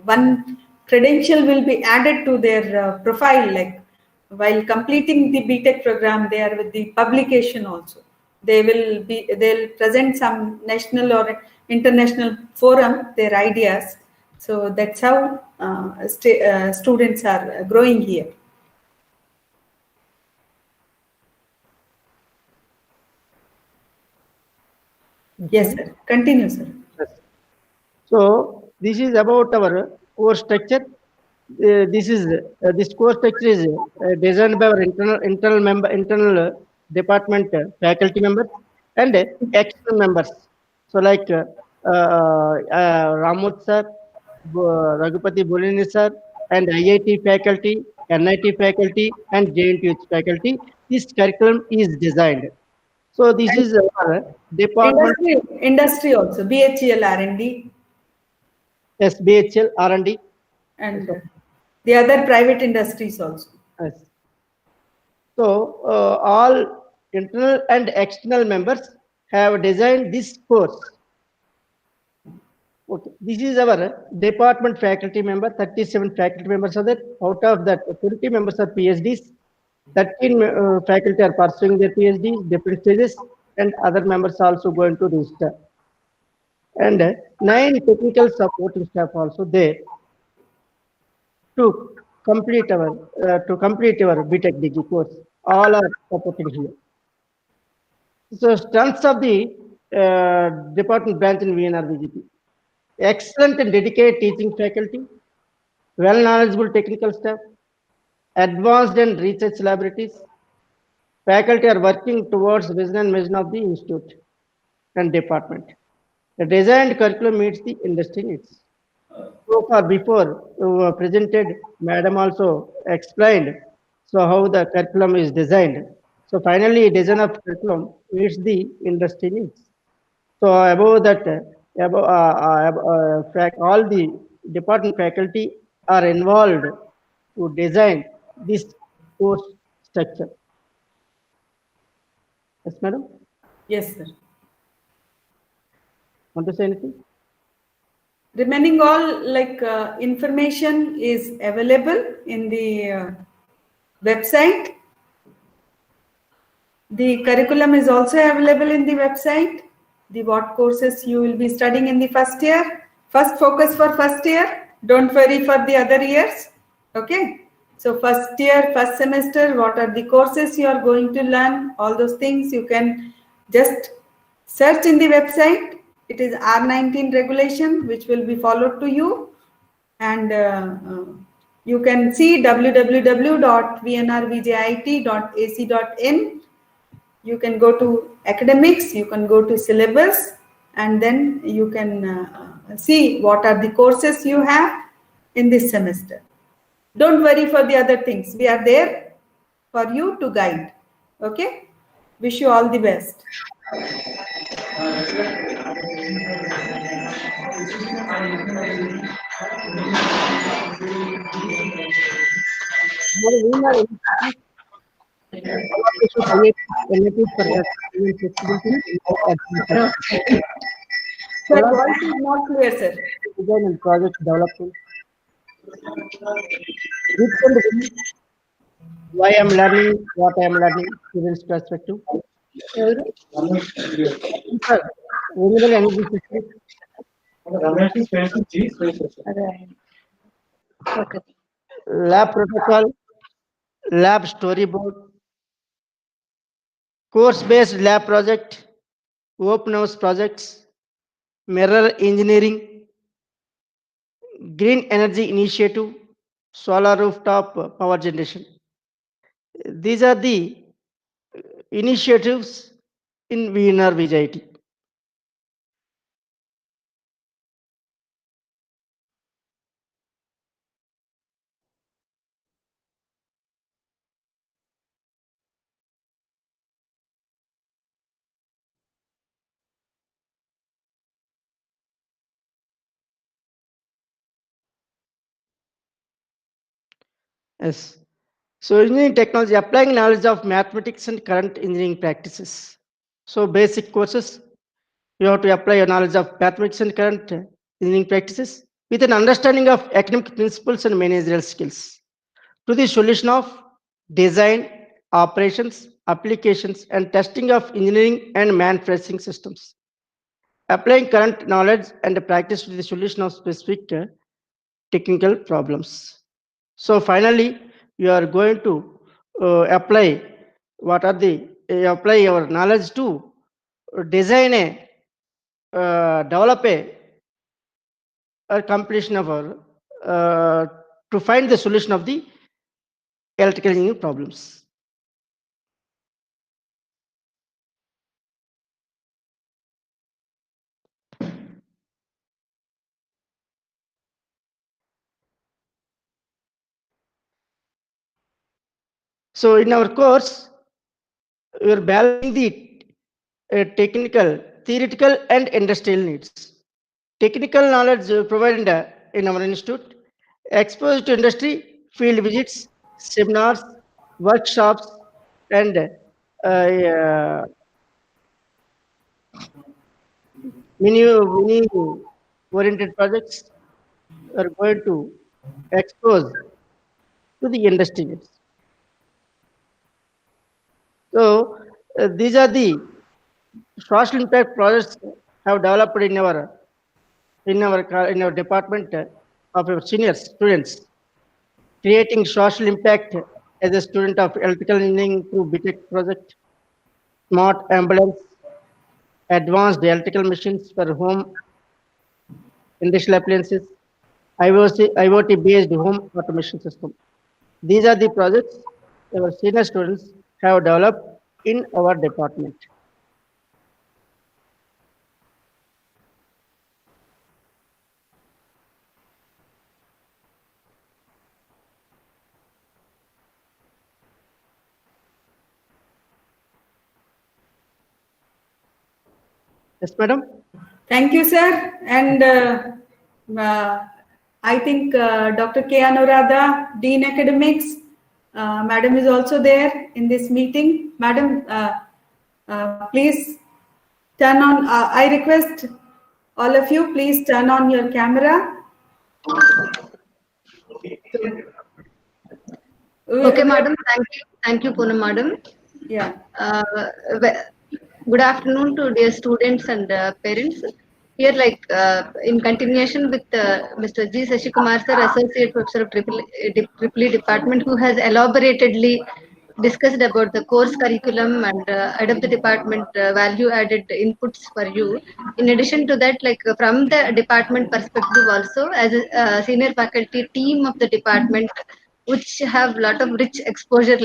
one credential will be added to their profile, like while completing the BTech program, they are with the publication also. They'll present some national or international forum their ideas. So that's how students are growing here. Yes, sir. Continue, sir. So this is about our course structure. This course structure is designed by our internal department faculty members and external members. So like Ramut sir, Raghupati Bolini sir, and IIT faculty, NIT faculty, and JNTH faculty. This curriculum is designed. So this is our department. Industry also, BHEL R&D. Yes, BHEL R&D. And the other private industries also. Yes. So all internal and external members have designed this course. Okay, this is our department faculty member. 37 faculty members are there. Out of that, 20 members are PhDs. 13 faculty are pursuing their PhDs, different stages, and other members also going to register. And 9 technical supporting staff also there to complete our BTech degree course. All are supported here. So strengths of the department branch in VNR VGP: excellent and dedicated teaching faculty, well knowledgeable technical staff, advanced and research laboratories. Faculty are working towards vision and mission of the institute and department. The designed curriculum meets the industry needs. So far, before presented, Madam also explained how the curriculum is designed. So finally, design of curriculum meets the industry needs. So above that, all the department faculty are involved to design this course structure. Yes, madam? Yes, sir. Want to say anything? Remaining all information is available in the website. The curriculum is also available in the website. What courses you will be studying in the first year. First focus for first year. Don't worry for the other years. Okay. So first year, first semester, what are the courses you are going to learn? All those things you can just search in the website. It is R19 regulation, which will be followed to you. And you can see www.vnrvjit.ac.in. You can go to academics, you can go to syllabus, and then you can see what are the courses you have in this semester. Don't worry for the other things. We are there for you to guide. Okay? Wish you all the best. Sir, voice is not clear, sir. Design and project development. Which and when, why I'm learning, what I'm learning, students' perspective. ఎవరు Sir, renewable energy system, అదే okay lab protocol, lab storyboard, course-based lab project, open house projects, mirror engineering, green energy initiative, solar rooftop power generation. These are the initiatives in VNR VJIT. Yes. So engineering technology, applying knowledge of mathematics and current engineering practices. So basic courses, you have to apply your knowledge of mathematics and current engineering practices with an understanding of academic principles and managerial skills to the solution of design, operations, applications, and testing of engineering and manufacturing systems. Applying current knowledge and practice to the solution of specific technical problems. So finally, you are going to apply apply your knowledge to design develop a completion of our to find the solution of the electrical engineering problems. So in our course, we are balancing the technical, theoretical, and industrial needs. Technical knowledge provided in our institute, exposed to industry, field visits, seminars, workshops, and many oriented projects are going to expose to the industry needs. So these are the social impact projects have developed in our department of our senior students, creating social impact as a student of electrical engineering through BTech project, smart ambulance, advanced electrical machines for home industrial appliances, IoT based home automation system. These are the projects our senior students have developed in our department. Yes, madam. Thank you, sir. And I think Dr. K. Anuradha, Dean Academics, Madam is also there in this meeting. Madam, please turn on, I request all of you, please turn on your camera. Okay, madam. Thank you, Poonam madam. Yeah. Good afternoon to dear students and parents. Here, in continuation with Mr. G. Sashikumar sir, Associate Professor of EEE Department, who has elaboratedly discussed about the course curriculum and adopt the department value-added inputs for you. In addition to that, from the department perspective also, as a senior faculty team of the department, which have lot of rich exposure,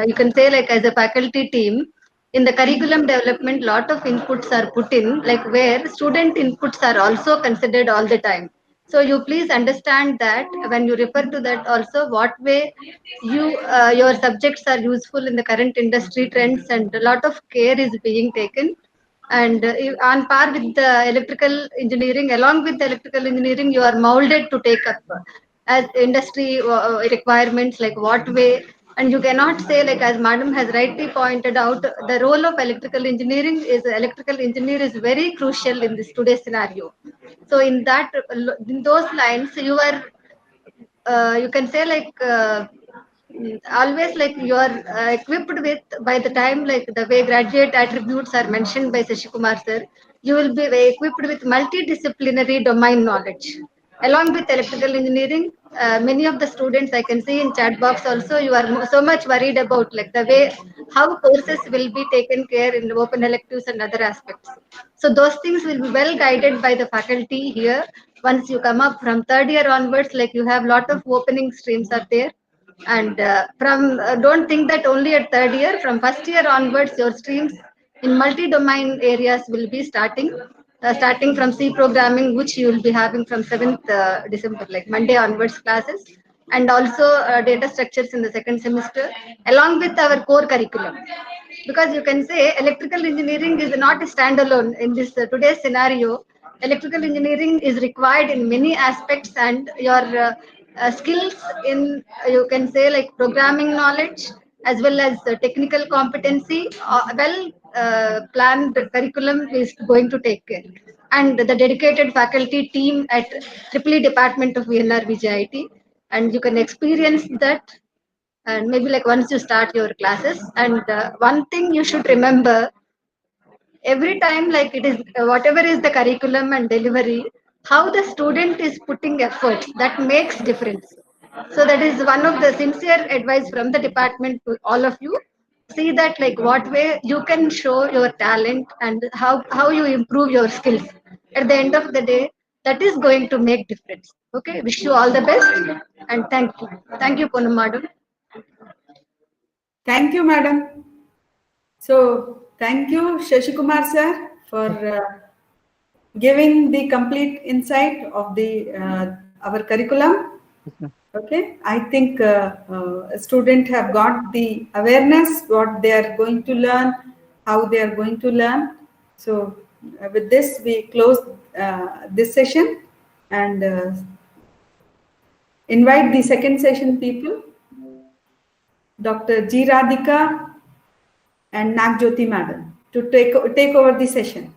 you can say as a faculty team, in the curriculum development, lot of inputs are put in, where student inputs are also considered all the time. So you please understand that when you refer to that also, what way your subjects are useful in the current industry trends, and a lot of care is being taken. And on par with the electrical engineering, along with the electrical engineering, you are molded to take up as industry requirements, what way. And you cannot say, as madam has rightly pointed out, the role of electrical engineering is electrical engineer is very crucial in this today's scenario. So in those lines, you are you can say like always like you are equipped with, by the time like the way graduate attributes are mentioned by Shashi Kumar sir, you will be equipped with multidisciplinary domain knowledge. Along with electrical engineering, many of the students I can see in chat box also, you are so much worried about like the way how courses will be taken care in open electives and other aspects. So those things will be well guided by the faculty here. Once you come up from third year onwards, like you have lot of opening streams are there. And from don't think that only at third year, from first year onwards, your streams in multi-domain areas will be starting from C programming, which you will be having from 7th December, like Monday onwards classes, and also data structures in the second semester, along with our core curriculum. Because you can say electrical engineering is not a standalone in this today's scenario. Electrical engineering is required in many aspects, and your skills in, you can say like programming knowledge as well as technical competency, well planned curriculum is going to take care, and the dedicated faculty team at EEE department of VNR VJIT, and you can experience that. And maybe like once you start your classes, and one thing you should remember, every time like it is whatever is the curriculum and delivery, how the student is putting effort, that makes difference. So that is one of the sincere advice from the department to all of you. See that like what way you can show your talent and how you improve your skills. At the end of the day, that is going to make difference. Okay, wish you all the best, and thank you Poonam madam. Thank you, madam. So thank you, Shashi Kumar sir, for giving the complete insight of the our curriculum. Okay, I think students have got the awareness what they are going to learn, how they are going to learn. So with this, we close this session and invite the second session people, Dr. G. Radhika and Nagjyoti madam, to take over the session.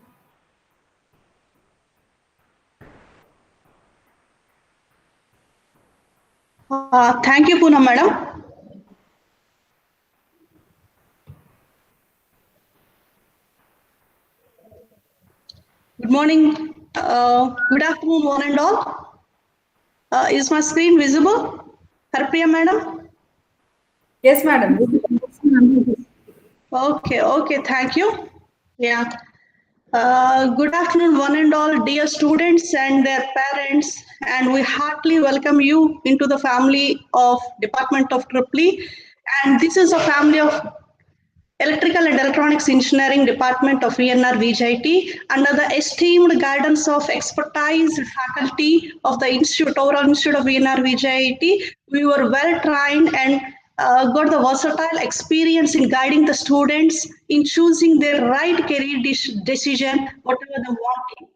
Thank you, Poonam madam. Good morning. Good afternoon, one and all. Is my screen visible? Harpriya madam? Yes, madam. Okay, thank you. Yeah. Good afternoon, one and all, dear students and their parents, and we heartily welcome you into the family of Department of EEE. And this is a family of Electrical and Electronics Engineering Department of VNR VJIT under the esteemed guidance of expertise faculty of the Institute, overall Institute of VNR VJIT. We were well trained and got the versatile experience in guiding the students in choosing their right career decision, whatever they want.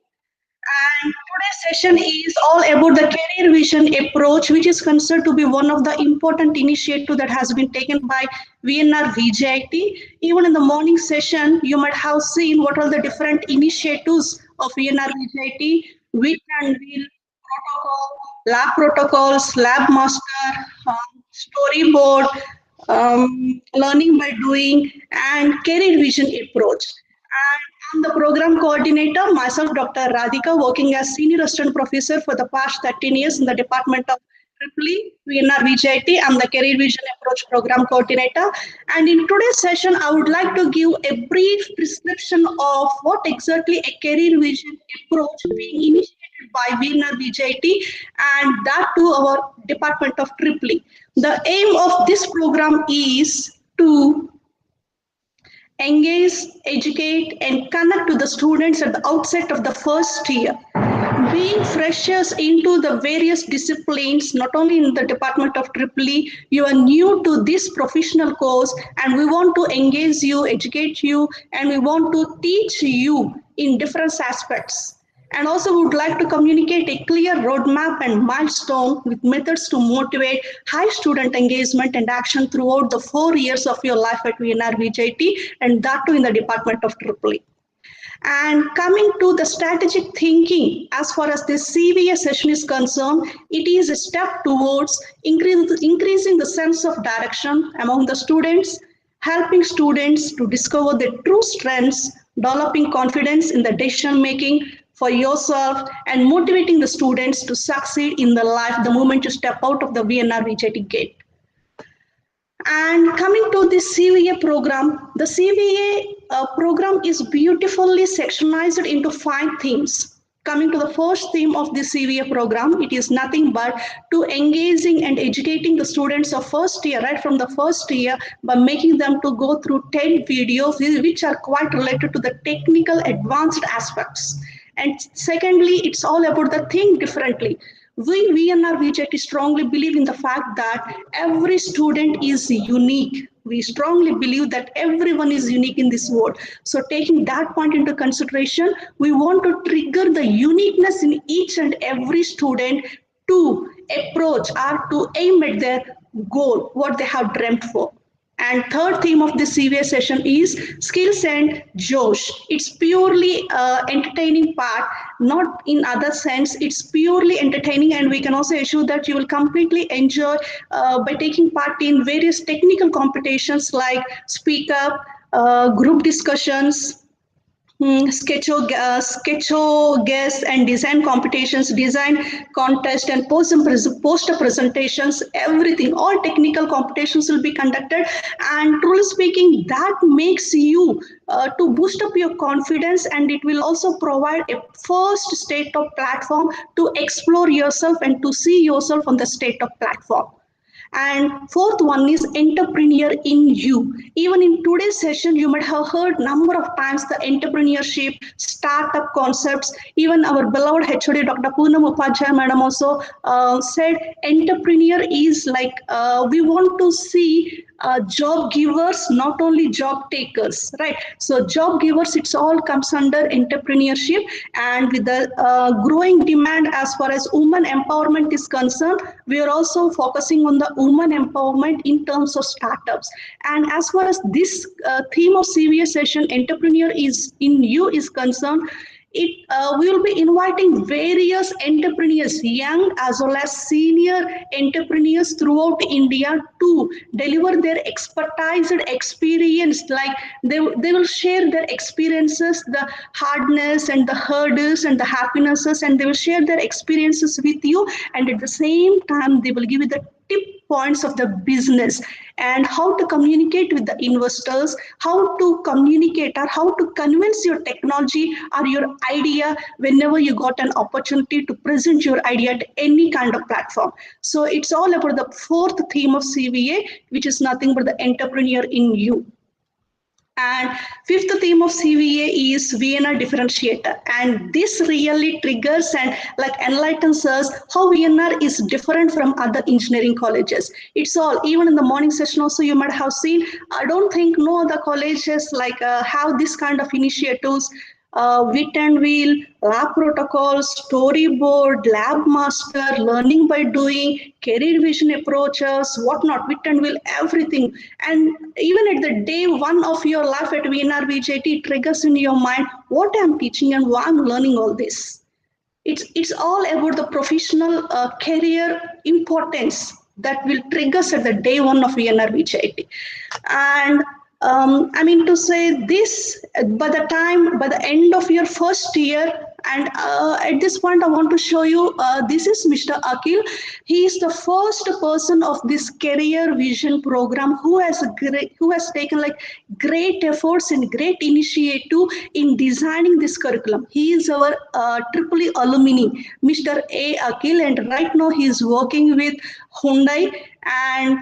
And today's session is all about the career vision approach, which is considered to be one of the important initiatives that has been taken by VNR VJIT. Even in the morning session, you might have seen what are the different initiatives of VNR VJIT, Wheel and Wheel protocol, lab protocols, lab master, storyboard, learning by doing, and career vision approach. And I'm the program coordinator, myself, Dr. Radhika, working as senior assistant professor for the past 13 years in the Department of EEE, VNR VJIT. I'm the career vision approach program coordinator. And in today's session, I would like to give a brief description of what exactly a career vision approach being initiated by VNR VJIT, and that to our Department of EEE. The aim of this program is to engage, educate, and connect to the students at the outset of the first year. Being freshers into the various disciplines, not only in the Department of EEE, you are new to this professional course, and we want to engage you, educate you, and we want to teach you in different aspects. And also would like to communicate a clear roadmap and milestone with methods to motivate high student engagement and action throughout the 4 years of your life at VNR VJIT, and that too in the Department of EEE. And coming to the strategic thinking, as far as this CVA session is concerned, it is a step towards increasing the sense of direction among the students, helping students to discover their true strengths, developing confidence in the decision making for yourself, and motivating the students to succeed in the life the moment you step out of the VNR VJT gate. And coming to the CVA program, the CVA program is beautifully sectionized into 5 themes. Coming to the first theme of the CVA program, it is nothing but to engaging and educating the students of first year, right from the first year, by making them to go through 10 videos which are quite related to the technical advanced aspects. And secondly, it's all about the think differently. We VNR VJT strongly believe in the fact that every student is unique. We strongly believe that everyone is unique in this world. So taking that point into consideration, we want to trigger the uniqueness in each and every student to approach or to aim at their goal, what they have dreamt for. And third theme of this CVA session is skills and Josh. It's purely entertaining part, not in other sense. It's purely entertaining, and we can also assure that you will completely enjoy by taking part in various technical competitions like Speak Up, group discussions, sketcho guess and design competitions, design contest, and poster presentations. Everything, all technical competitions will be conducted, and truly speaking, that makes you to boost up your confidence, and it will also provide a first state of platform to explore yourself and to see yourself on the state of platform. And fourth one is entrepreneur in you. Even in today's session, you might have heard number of times the entrepreneurship, startup concepts. Even our beloved HOD, Dr. Poonam Upadhyay Madam also said entrepreneur is like, we want to see job givers, not only job takers, right? So job givers, it's all comes under entrepreneurship. And with the growing demand as far as women empowerment is concerned, we are also focusing on the women empowerment in terms of startups. And as far as this theme of CVA session, entrepreneur is in you is concerned, we will be inviting various entrepreneurs, young as well as senior entrepreneurs throughout India to deliver their expertise and experience. Like they will share their experiences, the hardness and the hurdles and the happinesses, and they will share their experiences with you. And at the same time, they will give you the tip points of the business and how to communicate with the investors, how to communicate or how to convince your technology or your idea whenever you got an opportunity to present your idea at any kind of platform. So it's all about the fourth theme of CVA, which is nothing but the entrepreneur in you. And fifth theme of CVA is VNR differentiator, and this really triggers and like enlightens us how VNR is different from other engineering colleges. It's all, even in the morning session also you might have seen, I don't think no other colleges like have this kind of initiatives. Wit and Wheel, lab protocols, storyboard, lab master, learning by doing, career vision approaches, whatnot, Wit and Wheel, everything. And even at the day one of your life at VNR VJT, it triggers in your mind what I'm teaching and why I'm learning all this. It's all about the professional career importance that will trigger us at the day one of VNR VJT. And I mean to say this, by the end of your first year, and at this point I want to show you, this is Mr. Akil. He is the first person of this career vision program who has taken like great efforts and great initiative in designing this curriculum. He is our EEE alumni, Mr. A. Akil, and right now he is working with Hyundai, and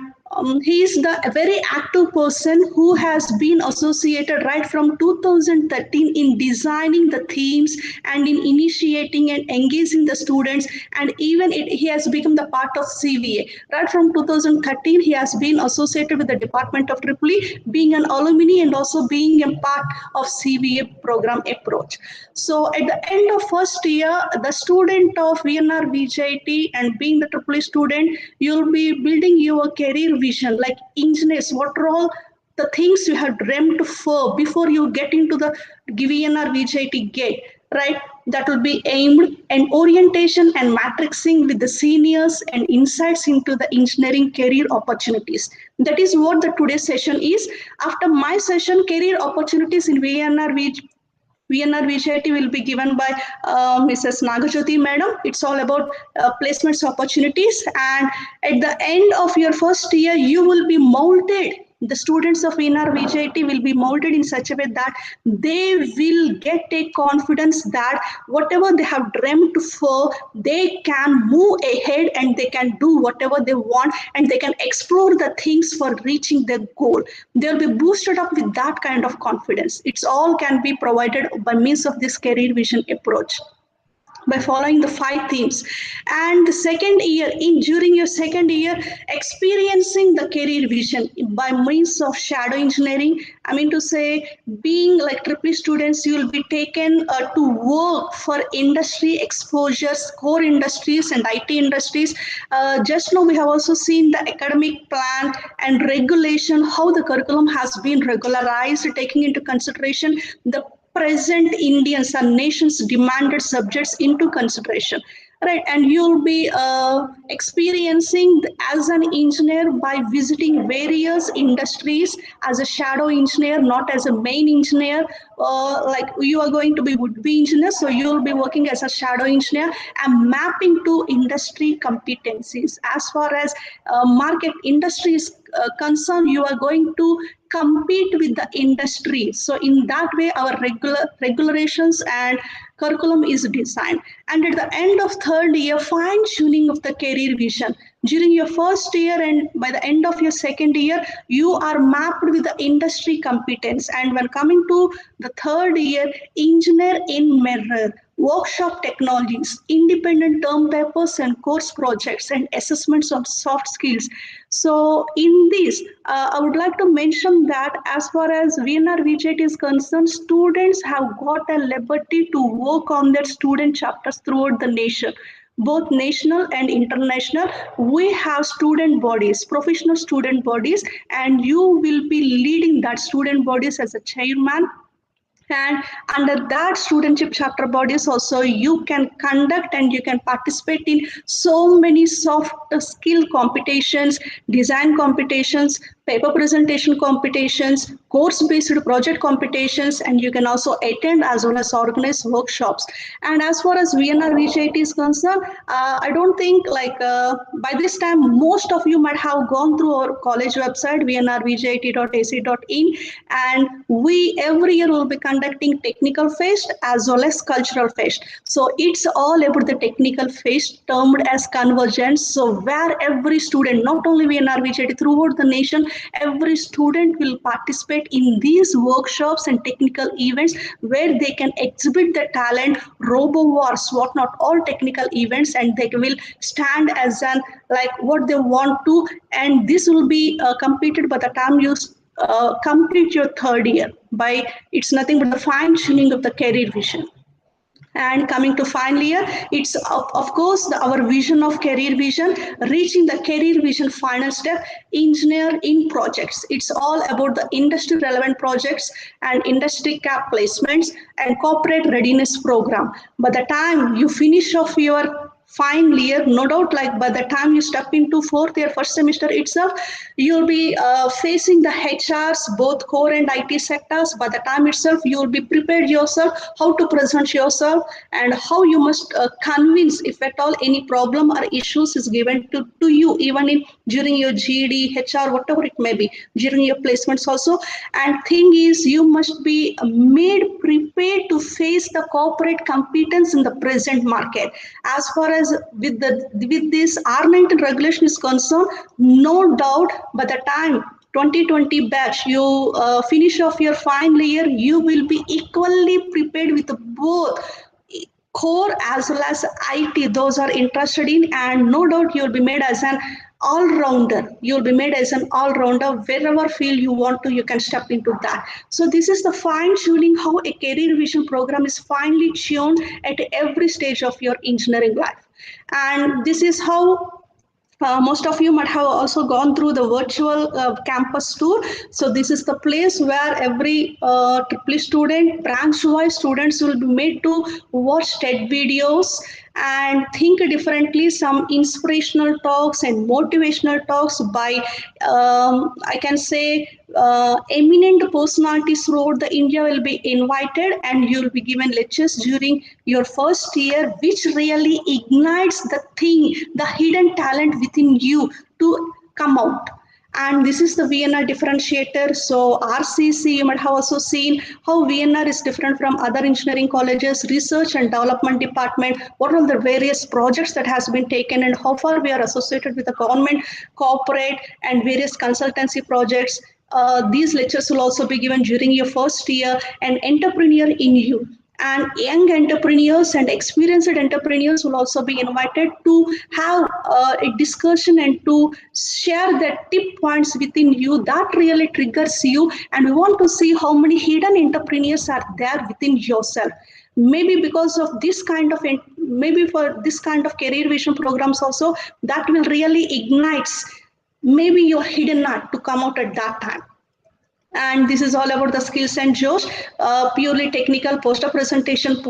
he is a very active person who has been associated right from 2013 in designing the themes and in initiating and engaging the students, and even he has become the part of CVA. Right from 2013, he has been associated with the Department of EEE, being an alumni and also being a part of CVA program approach. So at the end of first year, the student of VNR VJT and being the EEE student, you'll be building your career vision, like engineers, what role the things you have dreamt for before you get into the VNR VJT gate, right? That will be aimed and orientation and matrixing with the seniors and insights into the engineering career opportunities. That is what the today's session is. After my session, career opportunities in VNR VJT will be given by Mrs. Nagajyoti Madam. It's all about placements opportunities. And at the end of your first year, you will be molded. The students of VNR VJT will be molded in such a way that they will get a confidence that whatever they have dreamt for, they can move ahead and they can do whatever they want and they can explore the things for reaching their goal. They'll be boosted up with that kind of confidence. It's all can be provided by means of this career vision approach, by following the 5 themes. And the second year, during your second year, experiencing the career vision by means of shadow engineering. I mean to say, being like triple students, you will be taken to work for industry exposures, core industries and IT industries. Just now we have also seen the academic plan and regulation, how the curriculum has been regularized, taking into consideration the present Indians and nations demanded subjects into consideration, right? And you'll be experiencing as an engineer by visiting various industries as a shadow engineer, not as a main engineer. Like you are going to be would-be engineer, so you'll be working as a shadow engineer and mapping to industry competencies. As far as market industry is concerned, you are going to compete with the industry. So in that way, our regulations and curriculum is designed. And at the end of third year, fine tuning of the career vision. During your first year and by the end of your second year, you are mapped with the industry competence. And when coming to the third year, engineer in mirror, workshop technologies, independent term papers and course projects and assessments of soft skills. So in this, I would like to mention that as far as VNR VJT is concerned, students have got a liberty to work on their student chapters throughout the nation, both national and international. We have student bodies, professional student bodies, and you will be leading that student bodies as a chairman. And under that studentship chapter bodies also, you can conduct and you can participate in so many soft skill competitions, design competitions, paper presentation competitions, course-based project competitions, and you can also attend as well as organize workshops. And as far as VNR VJT is concerned, I don't think like by this time, most of you might have gone through our college website, vnrvjt.ac.in, and we every year will be conducting technical fest as well as cultural fest. So it's all about the technical fest termed as convergence. So where every student, not only VNR VJT, throughout the nation, every student will participate in these workshops and technical events where they can exhibit their talent, robo wars, whatnot, all technical events, and they will stand as an like what they want to. And this will be completed by the time you complete your third year. By it's nothing but the fine tuning of the career vision. And coming to final year, it's of course our vision of career vision, reaching the career vision final step, engineer in projects. It's all about the industry relevant projects and industry cap placements and corporate readiness program. By the time you finish off your final year, no doubt, like by the time you step into fourth year, first semester itself, you'll be facing the HRs, both core and IT sectors. By the time itself, you'll be prepared yourself, how to present yourself and how you must convince, if at all any problem or issues is given to you, even in during your GED, HR, whatever it may be, during your placements also. And thing is, you must be made prepared to face the corporate competence in the present market. As far as with this R19 regulation is concerned, no doubt by the time 2020 batch you finish off your final year, you will be equally prepared with both core as well as IT, those are interested in, and no doubt you'll be made as an all-rounder. You'll be made as an all-rounder. Wherever field you want to, you can step into that. So this is the fine-tuning how a career vision program is finely tuned at every stage of your engineering life. And this is how Most of you might have also gone through the virtual campus tour. So this is the place where every triple student, branch-wise students will be made to watch TED videos and think differently, some inspirational talks and motivational talks by, I can say, eminent personalities throughout the India will be invited, and you'll be given lectures during your first year, which really ignites the thing, the hidden talent within you to come out. And this is the VNR differentiator. So RCC, you might have also seen how VNR is different from other engineering colleges, research and development department, what are the various projects that has been taken and how far we are associated with the government, corporate and various consultancy projects. These lectures will also be given during your first year, and entrepreneur in you. And young entrepreneurs and experienced entrepreneurs will also be invited to have a discussion and to share the tip points within you that really triggers you. And we want to see how many hidden entrepreneurs are there within yourself. Maybe because of this kind of, maybe for this kind of career vision programs also, that will really ignite maybe your hidden art to come out at that time. And this is all about the skills and Josh, purely technical poster presentation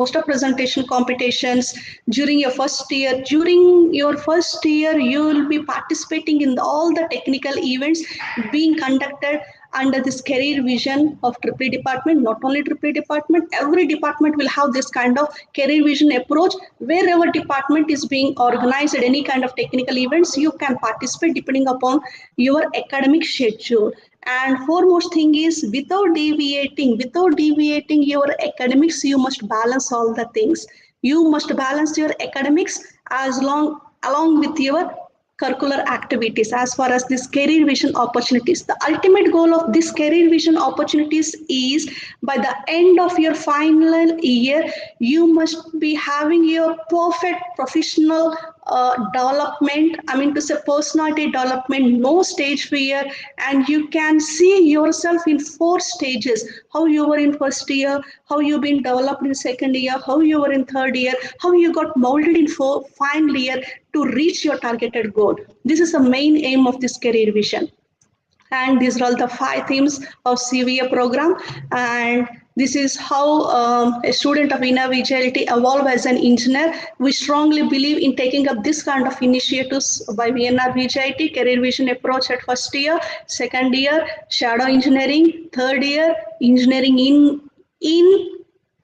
competitions during your first year. During your first year, you will be participating in all the technical events being conducted under this career vision of Triple department. Not only Triple department, every department will have this kind of career vision approach. Wherever department is being organized at any kind of technical events, you can participate depending upon your academic schedule. And foremost thing is, without deviating your academics, you must balance all the things. You must balance your academics along with your curricular activities as far as this career vision opportunities. The ultimate goal of this career vision opportunities is by the end of your final year, you must be having your perfect professional development, I mean to say personality development, no stage fear, and you can see yourself in 4 stages. How you were in first year, how you've been developed in second year, how you were in third year, how you got molded in final year to reach your targeted goal. This is the main aim of this career vision. And these are all the 5 themes of CVA program. And this is how a student of VNR VJIT evolve as an engineer. We strongly believe in taking up this kind of initiatives by VNR VJIT, career vision approach at first year, second year, shadow engineering, third year, engineering in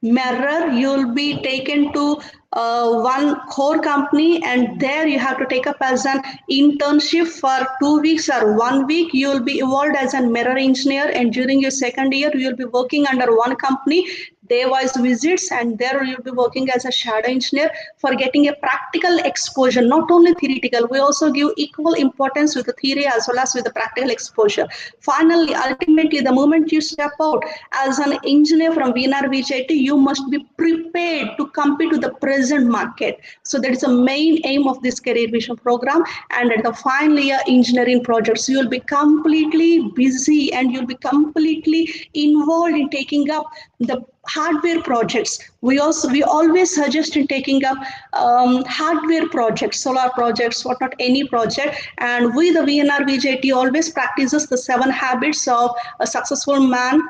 mirror. You'll be taken to one core company, and there you have to take up as an internship for 2 weeks or 1 week. You will be involved as a mirror engineer, and during your second year you will be working under one company, day-wise visits, and there you'll be working as a shadow engineer for getting a practical exposure, not only theoretical. We also give equal importance with the theory as well as with the practical exposure. Finally, ultimately, the moment you step out as an engineer from VNR VJIT, you must be prepared to compete with the present market. So that is the main aim of this career vision program. And at the final year engineering projects, you will be completely busy and you'll be completely involved in taking up the hardware projects. We always suggest in taking up hardware projects, solar projects, whatnot, any project. And we, the VNR VJIT, always practices the 7 habits of a successful man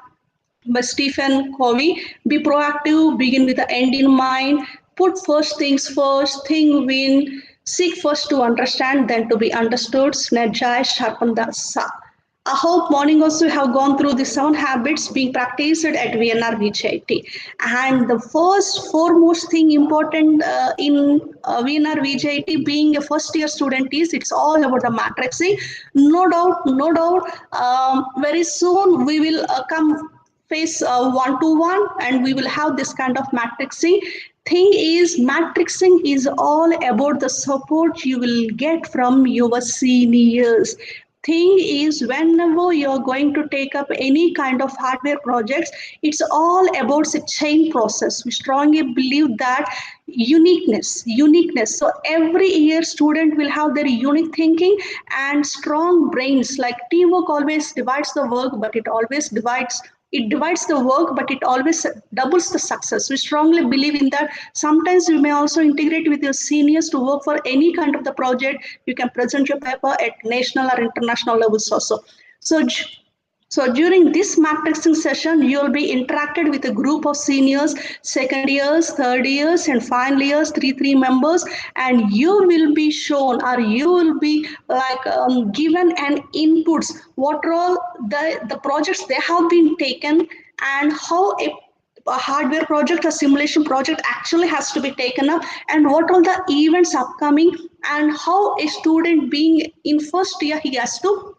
by Stephen Covey. Be proactive, begin with the end in mind, put first things first, think win, seek first to understand, then to be understood, Snedjai Sharpandasa. I hope morning also have gone through the 7 habits being practiced at VNR VJIT. And the foremost thing important in VNR VJIT being a first year student is it's all about the matrixing. No doubt, very soon we will come face one-to-one and we will have this kind of matrixing. Thing is, matrixing is all about the support you will get from your seniors. Thing is, whenever you're going to take up any kind of hardware projects, it's all about the chain process. We strongly believe that uniqueness. So every year student will have their unique thinking and strong brains. Like teamwork always divides the work, but it always divides it divides the work, but it always doubles the success. We strongly believe in that. Sometimes you may also integrate with your seniors to work for any kind of the project. You can present your paper at national or international levels also. So during this matrixing session, you will be interacted with a group of seniors, second years, third years, and final years, three members, and you will be shown, or you will be like given an inputs, what are all the projects they have been taken, and how a hardware project or simulation project actually has to be taken up, and what are the events upcoming, and how a student being in first year, he has to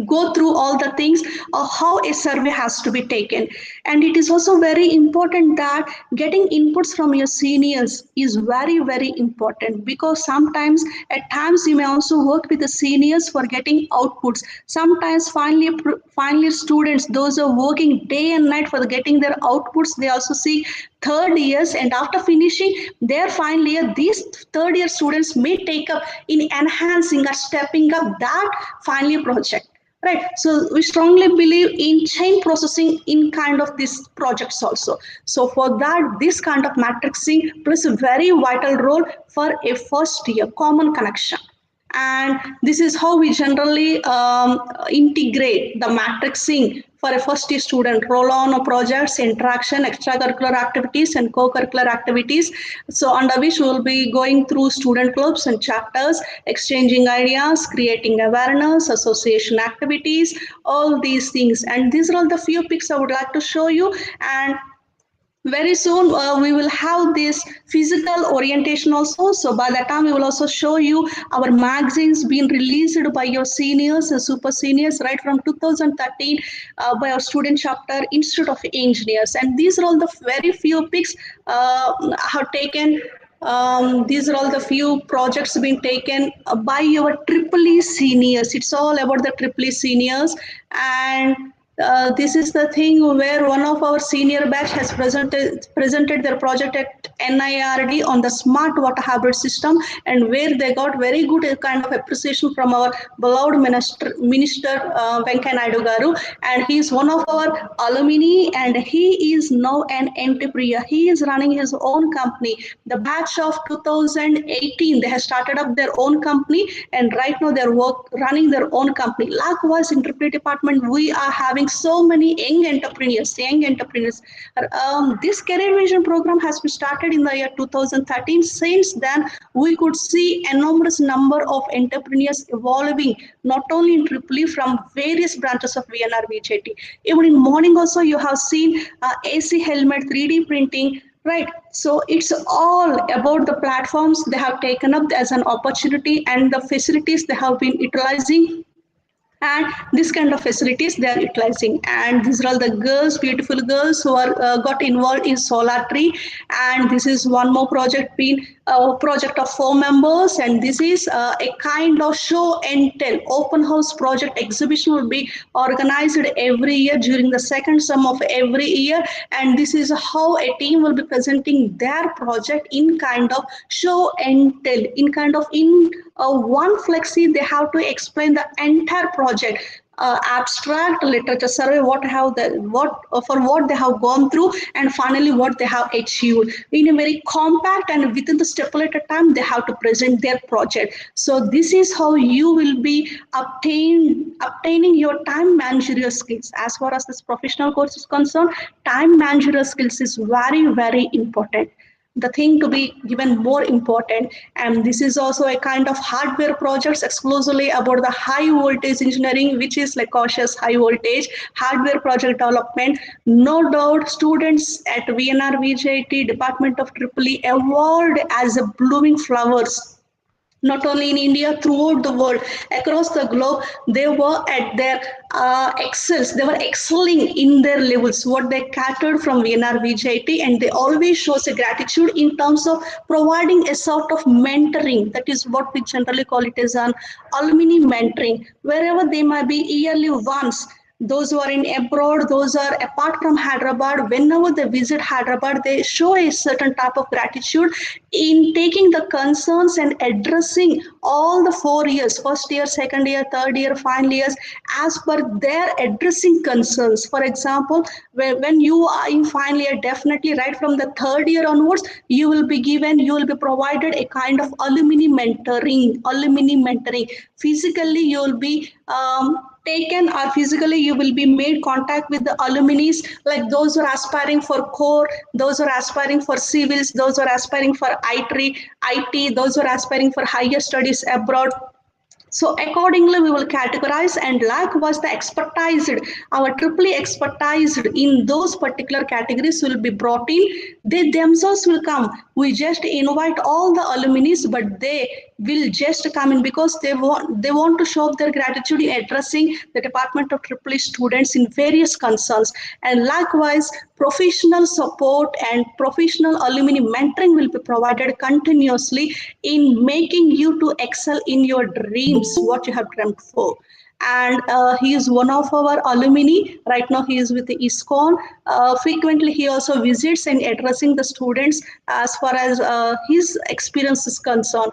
go through all the things, how a survey has to be taken. And it is also very important that getting inputs from your seniors is very, very important, because sometimes at times you may also work with the seniors for getting outputs. Sometimes finally students, those are working day and night for getting their outputs, they also see third years, and after finishing their final year, these third year students may take up in enhancing or stepping up that final year project. Right. So we strongly believe in chain processing in kind of these projects also. So for that, this kind of matrixing plays a very vital role for a first year common connection. And this is how we generally integrate the matrixing for a first year student: roll on projects, interaction, extracurricular activities, and co-curricular activities. So under which we will be going through student clubs and chapters, exchanging ideas, creating awareness, association activities, all these things. And these are all the few pics I would like to show you. And very soon we will have this physical orientation also. So by that time we will also show you our magazines being released by your seniors and super seniors right from 2013 by our student chapter, Institute of Engineers. And these are all the very few pics have taken. These are all the few projects being taken by your EEE seniors. It's all about the EEE seniors. And this is the thing where one of our senior batch has presented their project at NIRD on the smart water habit system, and where they got very good kind of appreciation from our beloved minister Venkaiah Naidu Garu. And he is one of our alumni, and he is now an entrepreneur. He is running his own company. The batch of 2018, they have started up their own company, and right now they're running their own company. Likewise, in EEE department, we are having so many young entrepreneurs. This career vision program has been started in the year 2013. Since then, we could see enormous number of entrepreneurs evolving, not only in EEE, from various branches of VNR VJT. Even in morning also, you have seen AC helmet, 3D printing, right? So it's all about the platforms they have taken up as an opportunity, and the facilities they have been utilizing, and this kind of facilities they are utilizing. And these are all the girls, beautiful girls, who are got involved in Solar Tree. And this is one more project, being a project of 4 members, and this is a kind of show and tell open house project. Exhibition will be organized every year during the second term of every year, and this is how a team will be presenting their project in kind of show and tell, in kind of one flexi. They have to explain the entire project, abstract, literature survey, what they have gone through, and finally what they have achieved in a very compact and within the stipulated time. They have to present their project. So this is how you will be obtaining your time managerial skills. As far as this professional course is concerned, time managerial skills is very, very important, the thing to be given more important. And this is also a kind of hardware projects exclusively about the high voltage engineering, which is like cautious high voltage hardware project development. No doubt students at VNR VJT Department of EEE evolved as a blooming flowers, not only in India, throughout the world, across the globe. They were at their they were excelling in their levels, what they catered from VNR VJT, and they always shows a gratitude in terms of providing a sort of mentoring. That is what we generally call it as an alumni mentoring, wherever they might be yearly once. those who are in abroad, those are apart from Hyderabad, whenever they visit Hyderabad, they show a certain type of gratitude in taking the concerns and addressing all the 4 years, first year, second year, third year, final years, as per their addressing concerns. For example, when you are in final year, definitely right from the third year onwards, you will be provided a kind of alumni mentoring. Physically, you will be taken, or physically you will be made contact with the alumni, like those who are aspiring for core, those who are aspiring for civils, those who are aspiring for IT, those who are aspiring for higher studies abroad. So accordingly, we will categorize, and likewise the expertise, our triply expertise in those particular categories will be brought in. They themselves will come. We just invite all the alumni, but they will just come in because they want to show their gratitude in addressing the Department of Triply students in various concerns. And likewise, professional support and professional alumni mentoring will be provided continuously in making you to excel in your dreams, what you have dreamt for. And he is one of our alumni. Right now he is with the ISKCON. Frequently he also visits and addressing the students as far as his experience is concerned.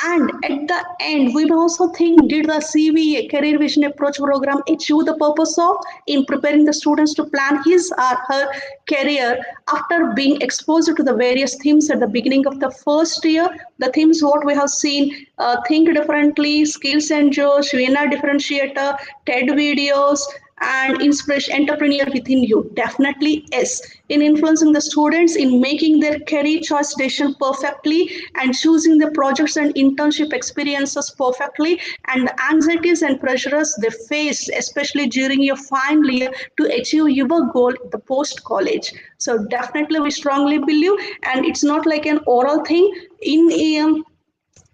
And at the end, we may also think, did the CVA, Career Vision Approach program, achieve the purpose of in preparing the students to plan his or her career after being exposed to the various themes at the beginning of the first year? The themes what we have seen, think differently, skills and jobs, VNR differentiator, TED videos, and inspiration entrepreneur within you. Definitely yes, in influencing the students in making their career choice decision perfectly and choosing the projects and internship experiences perfectly, and the anxieties and pressures they face, especially during your final year, to achieve your goal the post college. So definitely we strongly believe, and it's not like an oral thing.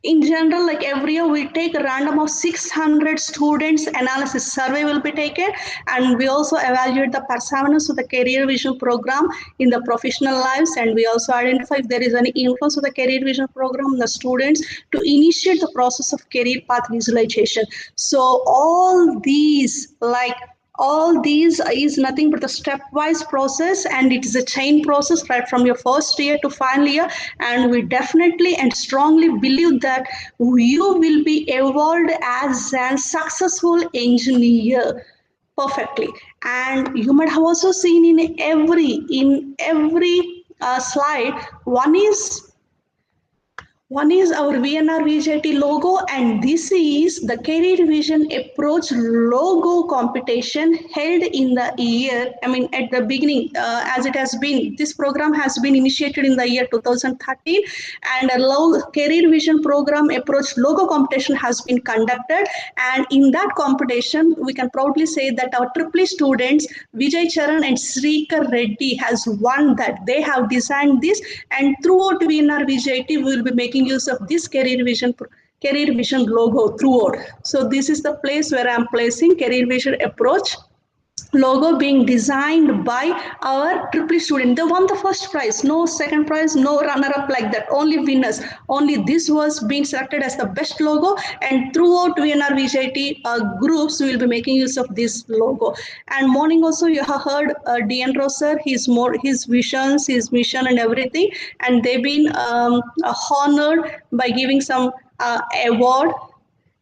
In general, like every year we take a random of 600 students analysis survey will be taken, and we also evaluate the perseverance of the career vision program in the professional lives, and we also identify if there is any influence of the career vision program on the students to initiate the process of career path visualization. So all these is nothing but the stepwise process, and it is a chain process right from your first year to final year. And we definitely and strongly believe that you will be evolved as a successful engineer perfectly. And you might have also seen in every slide, one is our VNR VJT logo, and this is the Career Vision Approach logo competition held in the year, at the beginning, as it has been, this program has been initiated in the year 2013, and a Career Vision Program Approach logo competition has been conducted. And in that competition, we can proudly say that our Triply students, Vijay Charan and Srikar Reddy, has won that. They have designed this, and throughout VNR VJT, we will be making use of this Career Vision logo throughout. So this is the place where I'm placing Career Vision Approach logo being designed by our Triply student. They won the first prize, no second prize, no runner-up like that, only winners. Only this was being selected as the best logo, and throughout VNR VJT groups we will be making use of this logo. And morning also you have heard D'Andro sir, his visions, his mission and everything, and they've been honored by giving some award.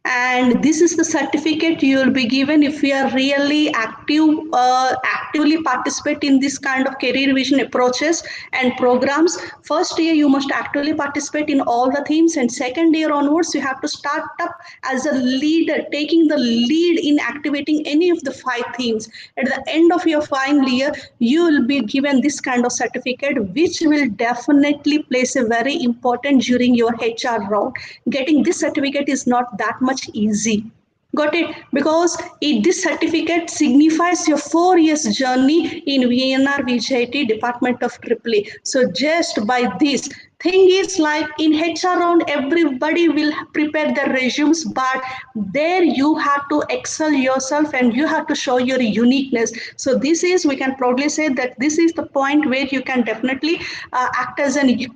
And this is the certificate you will be given if you are really actively participate in this kind of career vision approaches and programs. First year you must actively participate in all the themes, and second year onwards you have to start up as a leader, taking the lead in activating any of the 5 themes. At the end of your final year, you will be given this kind of certificate, which will definitely plays a very important during your HR round. Getting this certificate is not that much easy. Got it? Because this certificate signifies your 4 years journey in VNR VJT Department of Triply. So just by this thing is like in HR round, everybody will prepare their resumes, but there you have to excel yourself and you have to show your uniqueness. So this is, we can proudly say that this is the point where you can definitely act as an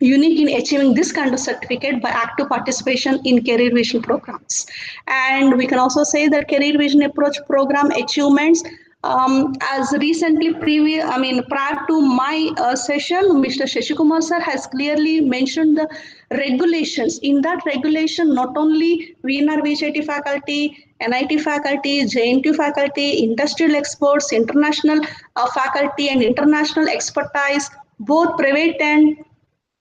unique in achieving this kind of certificate by active participation in career vision programs. And we can also say that career vision approach program achievements, as recently prior to my session, Mr. Shashikumar sir has clearly mentioned the regulations. In that regulation, not only VNR VJT faculty, NIT faculty, JNT faculty, industrial experts, international faculty and international expertise, both private and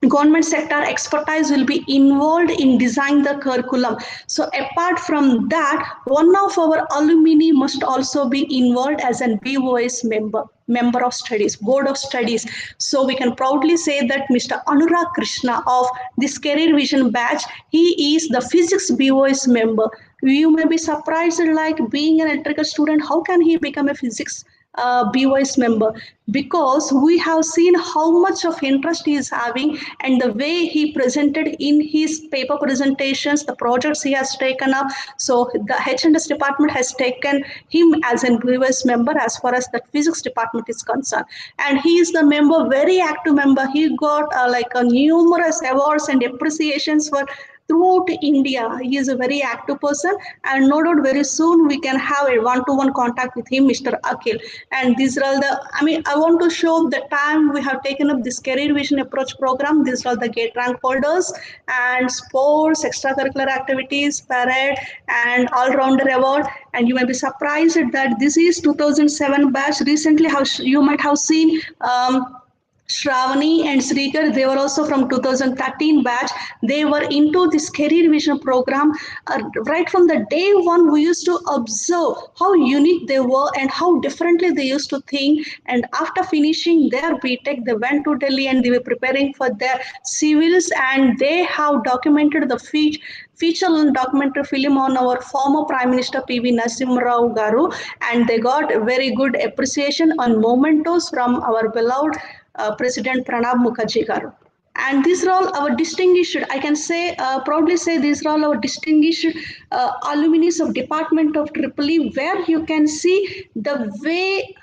government sector expertise will be involved in designing the curriculum. So apart from that, one of our alumni must also be involved as an BOS member of studies, board of studies. So we can proudly say that Mr. Anurag Krishna of this career vision batch, he is the physics BOS member. You may be surprised, like being an electrical student, how can he become a physics BOS member? Because we have seen how much of interest he is having and the way he presented in his paper presentations, the projects he has taken up. So the H&S department has taken him as a BOS member as far as the physics department is concerned. And he is the member, very active member. He got numerous awards and appreciations for throughout India. He is a very active person, and no doubt very soon we can have a one-to-one contact with him, Mr. Akhil. And these are all I want to show the time we have taken up this career vision approach program. These are all the gate rank holders and sports, extracurricular activities, parade, and all-rounder award. And you may be surprised that this is 2007 batch. Recently, you might have seen Shravani and Srikar, they were also from 2013 batch. They were into this career vision program. Right from the day one, we used to observe how unique they were and how differently they used to think. And after finishing their BTech, they went to Delhi and they were preparing for their civils, and they have documented the feature-length documentary film on our former Prime Minister P.V. Narasimha Rao Garu, and they got very good appreciation on mementos from our beloved President Pranab Mukherjee Garu. And these are all our distinguished, I can say, proudly say these are all our distinguished alumni of Department of EEE, where you can see the way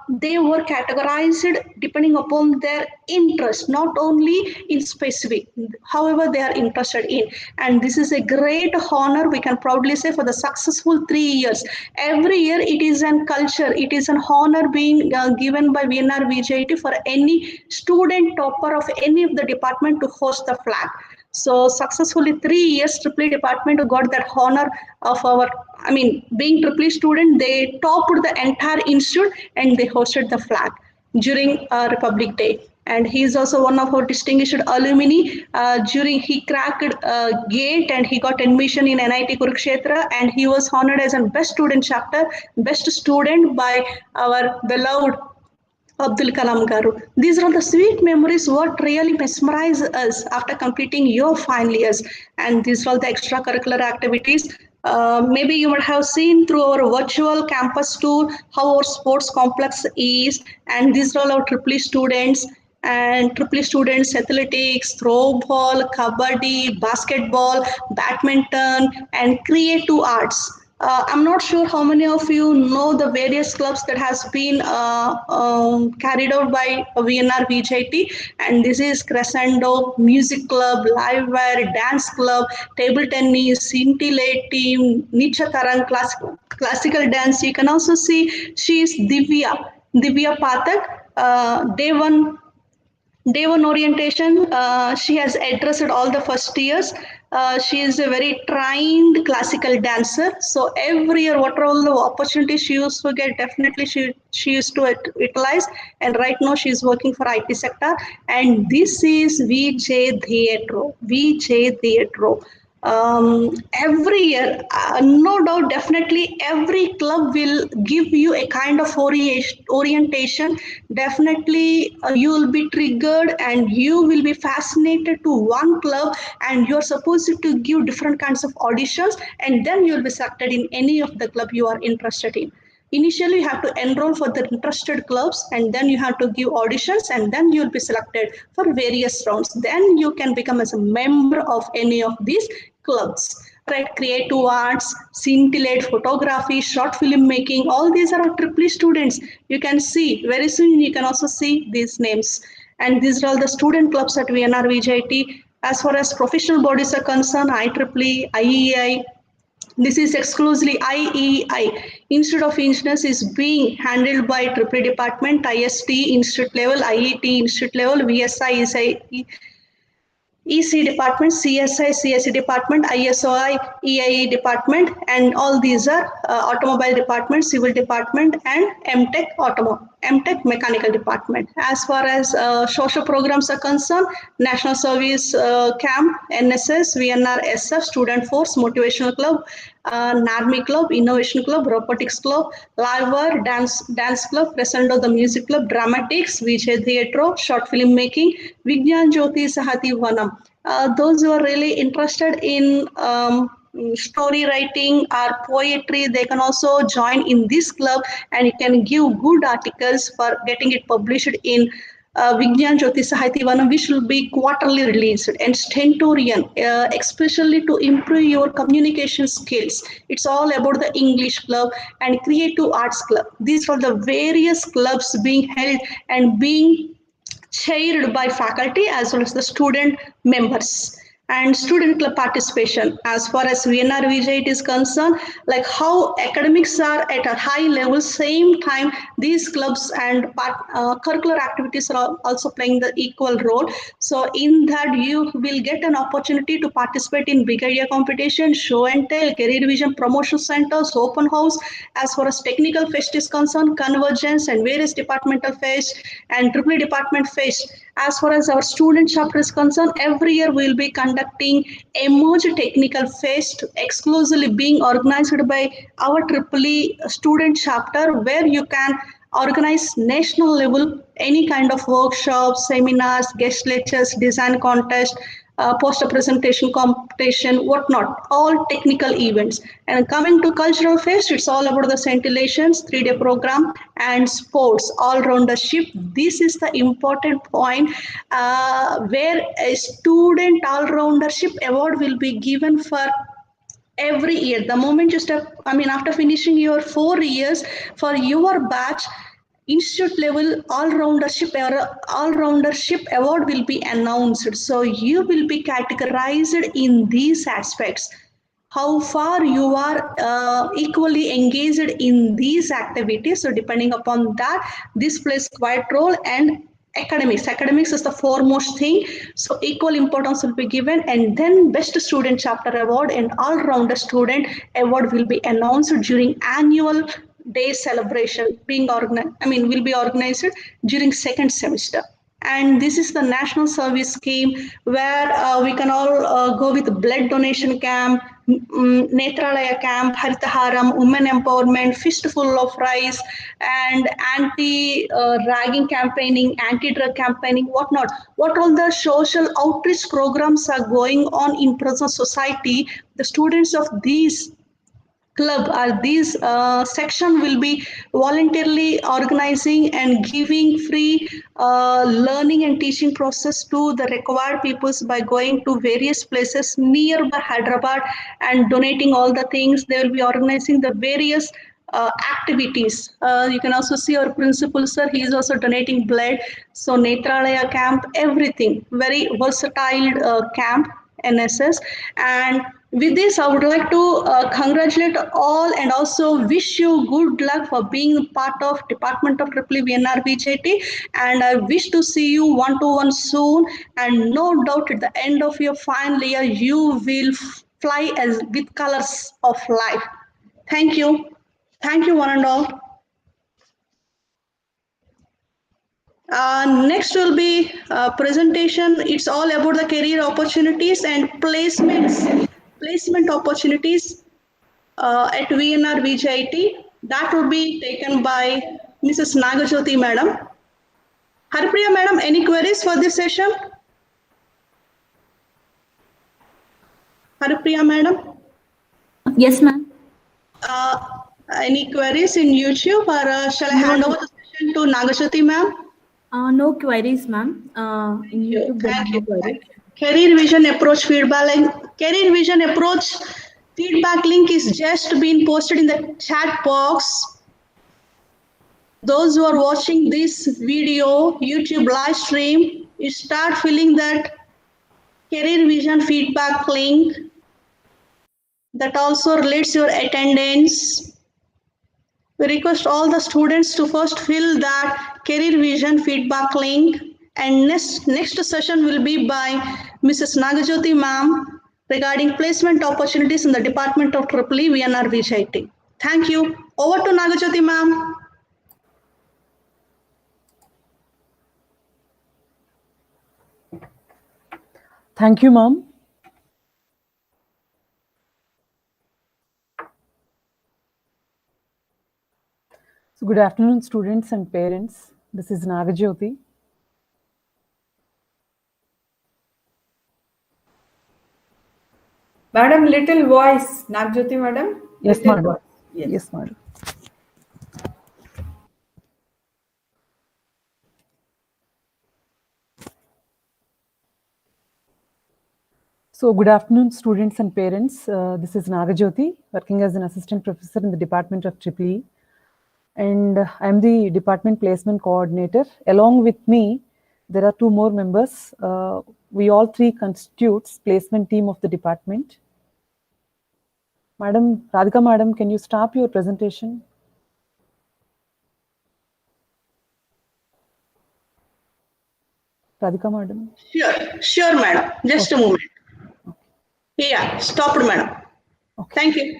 they were categorized depending upon their interest, not only in specific, however they are interested in. And this is a great honor, we can proudly say, for the successful 3 years. Every year it is an culture, it is an honor being given by VNR VJT for any student topper of any of the department to host the flag. So successfully 3 years EEE department got that honor of being EEE student. They topped the entire institute and they hosted the flag during Republic Day. And he is also one of our distinguished alumni. He cracked GATE and he got admission in NIT Kurukshetra, and he was honored as a best student chapter, best student by our beloved Abdul Kalam Garu. These are the sweet memories what really mesmerize us after completing your final years. And these are the extracurricular activities. Maybe you would have seen through our virtual campus tour how our sports complex is. And these are all our EEE students. And EEE students, athletics, throw ball, kabaddi, basketball, badminton, and creative arts. I'm not sure how many of you know the various clubs that has been carried out by VNR VJT, and this is Crescendo, Music Club, Live Wire, Dance Club, Table Tennis, Scintillate Team, Nietzsche Tarang, Classical Dance. You can also see she is Divya Pathak, Day one orientation, she has addressed all the first years. She is a very trained classical dancer. So every year, whatever all the opportunities she used to get, definitely she used to utilize. And right now she is working for IT sector. And this is VJ Theatre. Every year, no doubt, definitely every club will give you a kind of orientation. Definitely you will be triggered and you will be fascinated to one club, and you're supposed to give different kinds of auditions, and then you'll be selected in any of the club you are interested in. Initially, you have to enroll for the interested clubs, and then you have to give auditions, and then you'll be selected for various rounds. Then you can become as a member of any of these clubs. Right, creative arts, scintillate, photography, short film making, all these are EEE students. You can see very soon, you can also see these names. And these are all the student clubs at VNR VJIT. As far as professional bodies are concerned, IEEE, IEI, this is exclusively IEI. Institute of Engineers is being handled by IEEE department, IST institute level, IET institute level, VSI is EC department, CSI, CSE department, ISOI, EIE department, and all these are automobile department, civil department, and MTech mechanical department. As far as social programs are concerned, National Service Camp, NSS, VNR, SF, Student Force, Motivational Club, NARMI Club, Innovation Club, Robotics Club, Live Dance Club, Crescendo the Music Club, Dramatics, Vijay Theatre, Short Film Making, Vigyan Jyoti Sahati Vanam. Those who are really interested in story writing or poetry, they can also join in this club, and you can give good articles for getting it published in Vigyan Jyoti Sahati Vanam, which will be quarterly released, and Stentorian, especially to improve your communication skills. It's all about the English club and Creative Arts Club. These are the various clubs being held and being chaired by faculty as well as the student members. And student club participation, as far as VNR VJIT is concerned, like how academics are at a high level, same time these clubs and curricular activities are also playing the equal role. So in that you will get an opportunity to participate in big idea competition, show and tell, career vision promotion centers, open house. As far as technical fest is concerned, convergence and various departmental fest and IEEE department fest. As far as our student chapter is concerned, every year we will be conducting Emerge Technical Fest, exclusively being organized by our IEEE student chapter, where you can organize national level, any kind of workshops, seminars, guest lectures, design contest, poster presentation competition, whatnot, all technical events. And coming to cultural fest, it's all about the scintillations, 3-day program, and sports, all-roundership. This is the important point where a student all-roundership award will be given for every year. The moment you step, after finishing your 4 years, for your batch, institute level all-roundership award will be announced. So you will be categorized in these aspects. How far you are equally engaged in these activities. So depending upon that, this plays quite role. And academics is the foremost thing, so equal importance will be given. And then best student chapter award and all-rounder student award will be announced during annual day celebration will be organized during second semester. And this is the national service scheme where we can all go with blood donation camp, Netralaya camp, Haritaharam, women empowerment, fistful of rice, and anti-ragging campaigning, anti-drug campaigning, whatnot. What all the social outreach programs are going on in present society, the students of these club or these section will be voluntarily organizing and giving free learning and teaching process to the required peoples by going to various places nearby Hyderabad and donating all the things. They will be organizing the various activities. You can also see our principal sir, he is also donating blood. So Netralaya camp, everything, very versatile camp, NSS. And with this, I would like to congratulate all and also wish you good luck for being part of Department of IEEE VNR VJIT. And I wish to see you one-to-one soon. And no doubt at the end of your final year, you will fly as with colors of life. Thank you. Thank you, one and all. Next will be presentation. It's all about the career opportunities and placement opportunities at VNR VJIT. That will be taken by Mrs. Nagajyoti madam. Haripriya madam, any queries for this session? Haripriya madam? Yes, ma'am. Any queries in YouTube, or shall I hand over the session to Nagajyoti ma'am? No queries, ma'am. In YouTube, there are no queries. Career vision approach feedback link. Career vision approach feedback link is just been posted in the chat box. those who are watching this video, YouTube live stream, you start filling that career vision feedback link that also relates your attendance. We request all the students to first fill that career vision feedback link, and next session will be by Mrs. Nagajyoti ma'am regarding placement opportunities in the Department of EEE VNR VJIT. Thank you. Over to Nagajyoti ma'am. Thank you, ma'am. So good afternoon, students and parents. This is Nagajyoti. Madam, little voice. Nagjyoti madam? Yes, Little madam. voice. Yes. Yes, madam. So good afternoon, students and parents. This is Nagajyoti, working as an assistant professor in the Department of EEE. And I'm the department placement coordinator. Along with me, there are two more members. We all three constitutes placement team of the department. Madam, Radhika madam, can you stop your presentation? Radhika madam. Sure, madam. Just a moment. Yeah, stopped, madam. Okay. Thank you.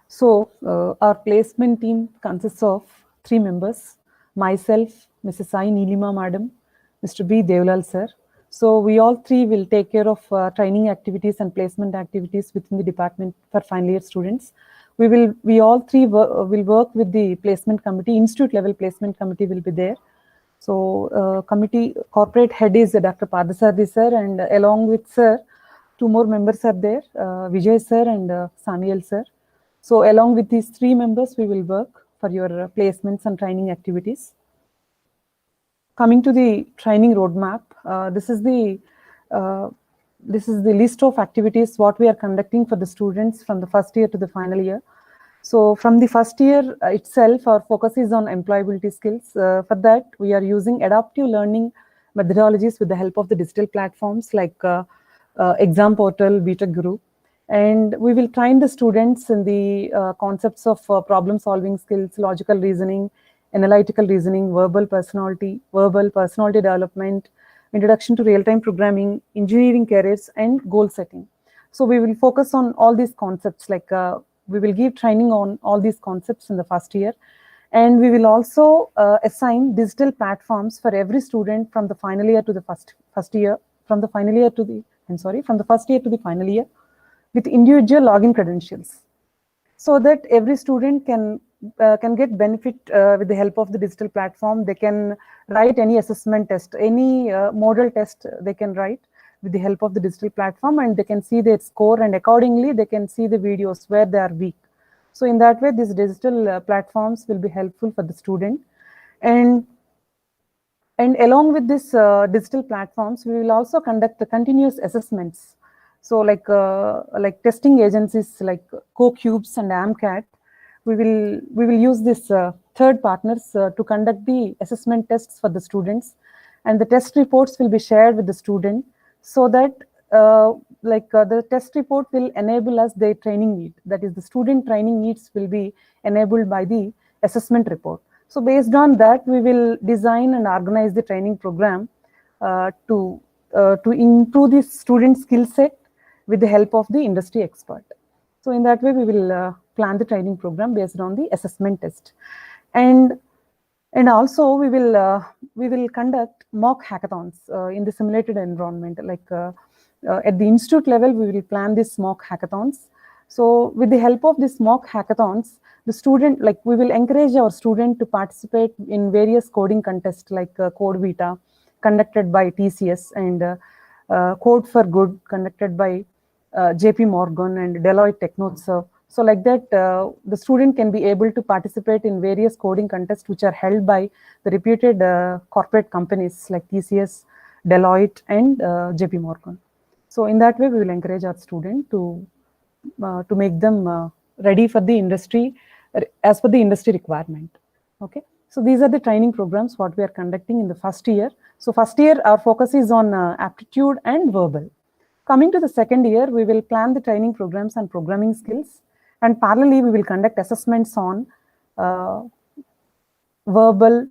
So our placement team consists of 3 members, myself, Mrs. I. Neelima madam, Mr. B. Devlal sir. So we all three will take care of training activities and placement activities within the department for final year students. We all three will work with the placement committee, institute level placement committee will be there. So committee corporate head is Dr. Padasarthi sir, and along with sir, 2 more members are there, Vijay sir and Samuel sir. So along with these 3 members, we will work for your placements and training activities. Coming to the training roadmap, this is the list of activities what we are conducting for the students from the first year to the final year. So from the first year itself, our focus is on employability skills. For that, we are using adaptive learning methodologies with the help of the digital platforms like Exam Portal, BTech Group. And we will train the students in the concepts of problem solving skills, logical reasoning, analytical reasoning, verbal personality development, introduction to real-time programming, engineering careers, and goal setting. So we will focus on all these concepts, like we will give training on all these concepts in the first year. And we will also assign digital platforms for every student from the final year to the first year, from the final year to the, from the first year to the final year, with individual login credentials, so that every student can get benefit with the help of the digital platform. They can write any assessment test, any model test they can write with the help of the digital platform, and they can see their score, and accordingly they can see the videos where they are weak. So in that way, these digital platforms will be helpful for the student. And along with this digital platforms, we will also conduct the continuous assessments. So like testing agencies like CoCubes and AMCAT, we will use this third partners to conduct the assessment tests for the students, and the test reports will be shared with the student, so that the test report will enable us their training need. That is, the student training needs will be enabled by the assessment report. So based on that, we will design and organize the training program to improve the student skill set with the help of the industry expert. So in that way, we will plan the training program based on the assessment test. And also we will conduct mock hackathons in the simulated environment. Like at the institute level, we will plan these mock hackathons. So with the help of these mock hackathons, the student, we will encourage our student to participate in various coding contests like Code Vita, conducted by TCS, and Code for Good, conducted by JP Morgan and Deloitte Technoserve. So like that, the student can be able to participate in various coding contests which are held by the reputed corporate companies like TCS, Deloitte, and JP Morgan. So in that way, we will encourage our student to make them ready for the industry as per the industry requirement. Okay. So these are the training programs what we are conducting in the first year. So first year, our focus is on aptitude and verbal. Coming to the second year, we will plan the training programs and programming skills, and parallelly, we will conduct assessments on verbal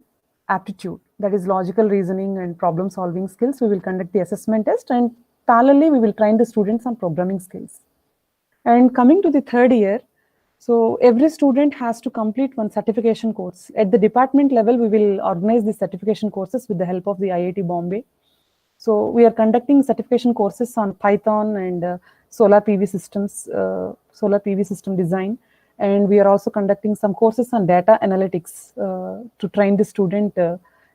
aptitude, that is logical reasoning and problem solving skills. We will conduct the assessment test, and parallelly, we will train the students on programming skills. And coming to the third year, so every student has to complete one certification course. At the department level, we will organize the certification courses with the help of the IIT Bombay. So we are conducting certification courses on Python and solar PV systems, solar PV system design. And we are also conducting some courses on data analytics to train the student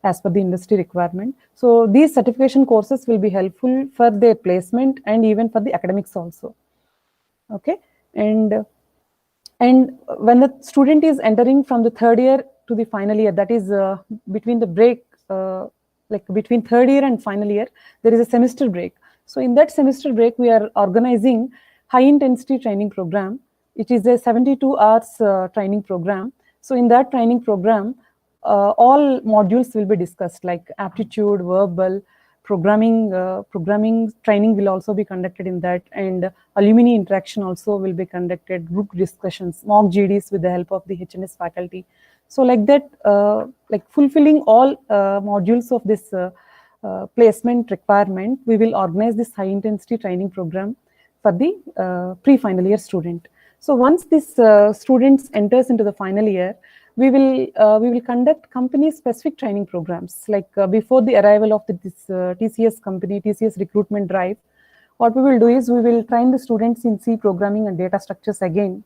as per the industry requirement. So these certification courses will be helpful for their placement and even for the academics also. Okay. And when the student is entering from the third year to the final year, that is between the break, like between third year and final year, there is a semester break. So in that semester break, we are organizing high intensity training program. It is a 72 hours training program. So in that training program, all modules will be discussed, like aptitude, verbal, programming training will also be conducted in that, and alumni interaction also will be conducted, group discussions, mock GDs with the help of the HNS faculty. So like that, like fulfilling all modules of this placement requirement, we will organize this high intensity training program for the pre-final year student. So once this students enters into the final year, we will conduct company specific training programs, like before the arrival of this TCS company, TCS recruitment drive. What we will do is we will train the students in C programming and data structures again.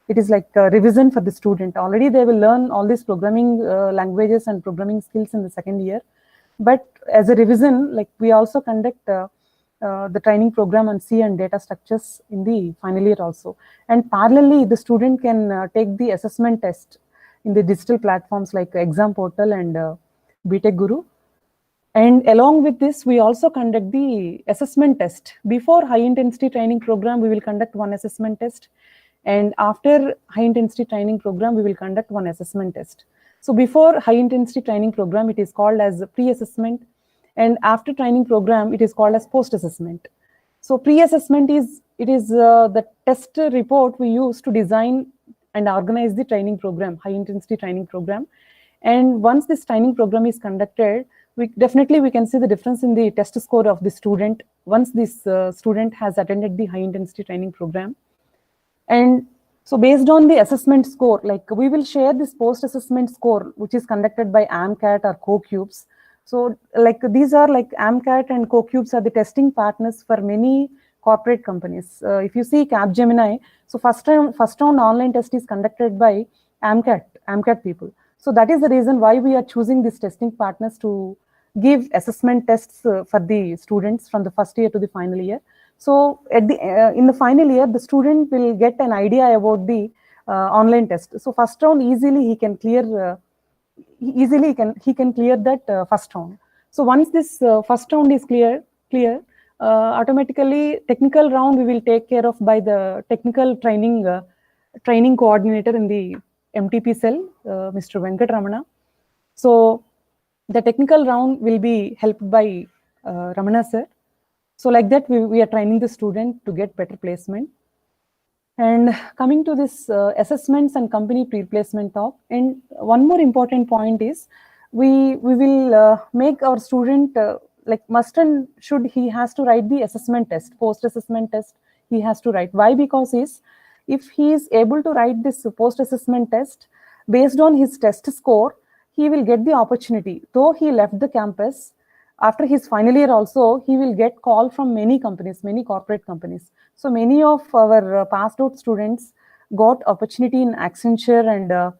It is like a revision for the student. Already they will learn all these programming languages and programming skills in the second year. But as a revision, like we also conduct the training program on C and data structures in the final year also. And parallelly, the student can take the assessment test in the digital platforms like Exam Portal and BTech Guru. And along with this, we also conduct the assessment test. Before high intensity training program, we will conduct one assessment test. And after high intensity training program, we will conduct one assessment test. So before high intensity training program, it is called as pre-assessment. And after training program, it is called as post-assessment. So pre-assessment is the test report we use to design and organize the training program, high intensity training program. And once this training program is conducted, we can see the difference in the test score of the student once this student has attended the high intensity training program. And so based on the assessment score, like we will share this post-assessment score, which is conducted by AMCAT or CoCubes. So like these are like AMCAT and CoCubes are the testing partners for many corporate companies. If you see Capgemini, so first round online test is conducted by AMCAT people. So that is the reason why we are choosing these testing partners to give assessment tests for the students from the first year to the final year. So at the in the final year, the student will get an idea about the online test. So first round easily he can clear. Easily he can clear that first round. So once this first round is clear, automatically technical round we will take care of by the technical training coordinator in the MTP cell, Mr. Venkat Ramana. So the technical round will be helped by Ramana sir. So like that we are training the student to get better placement. And coming to this assessments and company pre-placement talk, and one more important point is we will make our student like must and should he has to write the assessment test, post-assessment test he has to write. Why? Because if he is able to write this post-assessment test based on his test score, he will get the opportunity. Though he left the campus, after his final year also, he will get call from many companies, many corporate companies. So many of our passed out students got opportunity in Accenture and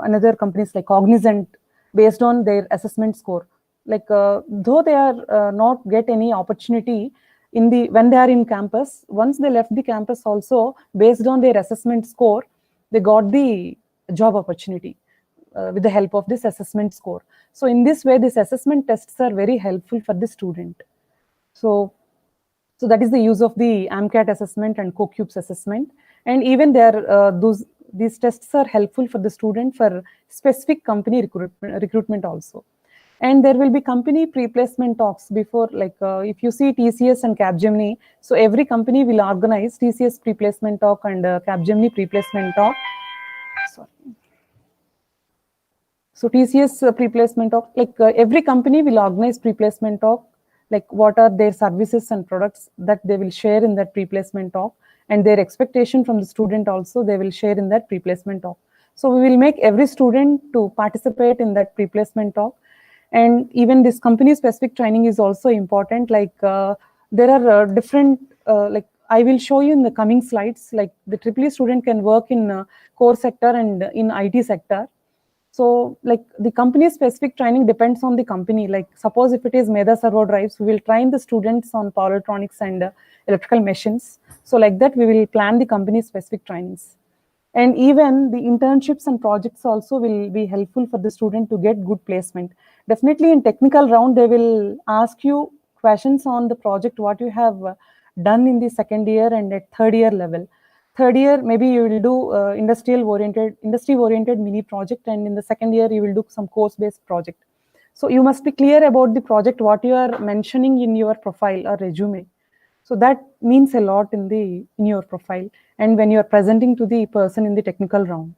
another companies like Cognizant based on their assessment score. Like though they are not get any opportunity when they are in campus, once they left the campus also, based on their assessment score, they got the job opportunity with the help of this assessment score. So in this way, these assessment tests are very helpful for the student. So that is the use of the AMCAT assessment and CoCubes assessment. And even these tests are helpful for the student for specific company recruitment also. And there will be company pre-placement talks before, like if you see TCS and Capgemini, so every company will organize TCS pre-placement talk and Capgemini pre-placement talk. Sorry. So TCS pre-placement talk, like every company will organize pre-placement talk, like what are their services and products that they will share in that pre-placement talk, and their expectation from the student also they will share in that pre-placement talk. So we will make every student to participate in that pre-placement talk. And even this company specific training is also important. Like there are different, like I will show you in the coming slides, like the EEE student can work in core sector and in IT sector. So like the company specific training depends on the company. Like suppose if it is Meda servo drives, we will train the students on power electronics and electrical machines. So like that, we will plan the company specific trainings. And even the internships and projects also will be helpful for the student to get good placement. Definitely in technical round, they will ask you questions on the project, what you have done in the second year and at third year level. Third year, maybe you will do industry oriented mini project, and in the second year, you will do some course-based project. So you must be clear about the project, what you are mentioning in your profile or resume. So that means a lot in your profile and when you are presenting to the person in the technical round.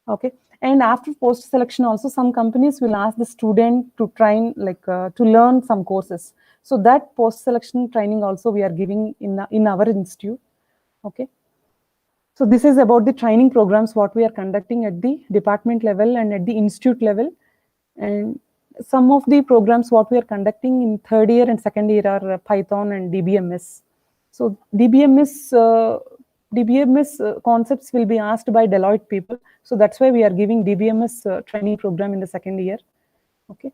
Okay. And after post selection also, some companies will ask the student to train, like to learn some courses. So that post selection training also we are giving in our institute. Okay. So this is about the training programs what we are conducting at the department level and at the institute level. And some of the programs what we are conducting in third year and second year are Python and DBMS. So DBMS concepts will be asked by Deloitte people. So that's why we are giving DBMS training program in the second year. Okay.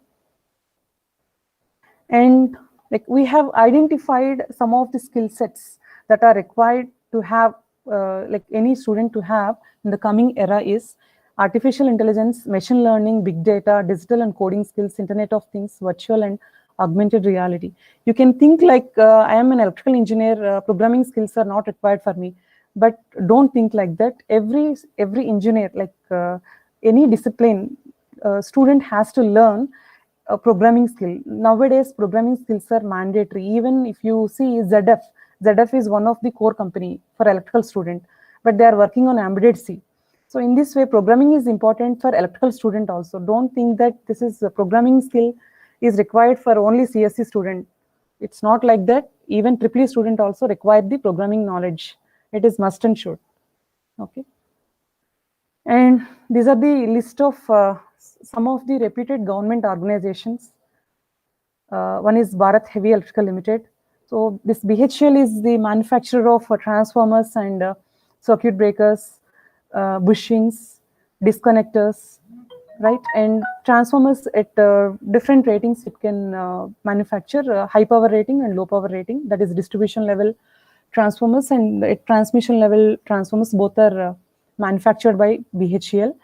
And like we have identified some of the skill sets that are required to have, like any student to have in the coming era is artificial intelligence, machine learning, big data, digital and coding skills, Internet of Things, virtual and augmented reality. You can think like I am an electrical engineer, programming skills are not required for me, but don't think like that. Every engineer, like any discipline, student has to learn a programming skill. Nowadays, programming skills are mandatory. Even if you see ZF is one of the core company for electrical student, but they are working on embedded C. So in this way, programming is important for electrical student also. Don't think that this is a programming skill is required for only CSE student. It's not like that. Even EEE student also require the programming knowledge. It is must and should. Okay. And these are the list of some of the reputed government organizations. One is Bharat Heavy Electrical Limited. So this BHEL is the manufacturer of transformers and circuit breakers, bushings, disconnectors, right? And transformers at different ratings it can manufacture, high power rating and low power rating, that is distribution level transformers, and at transmission level transformers both are manufactured by BHEL.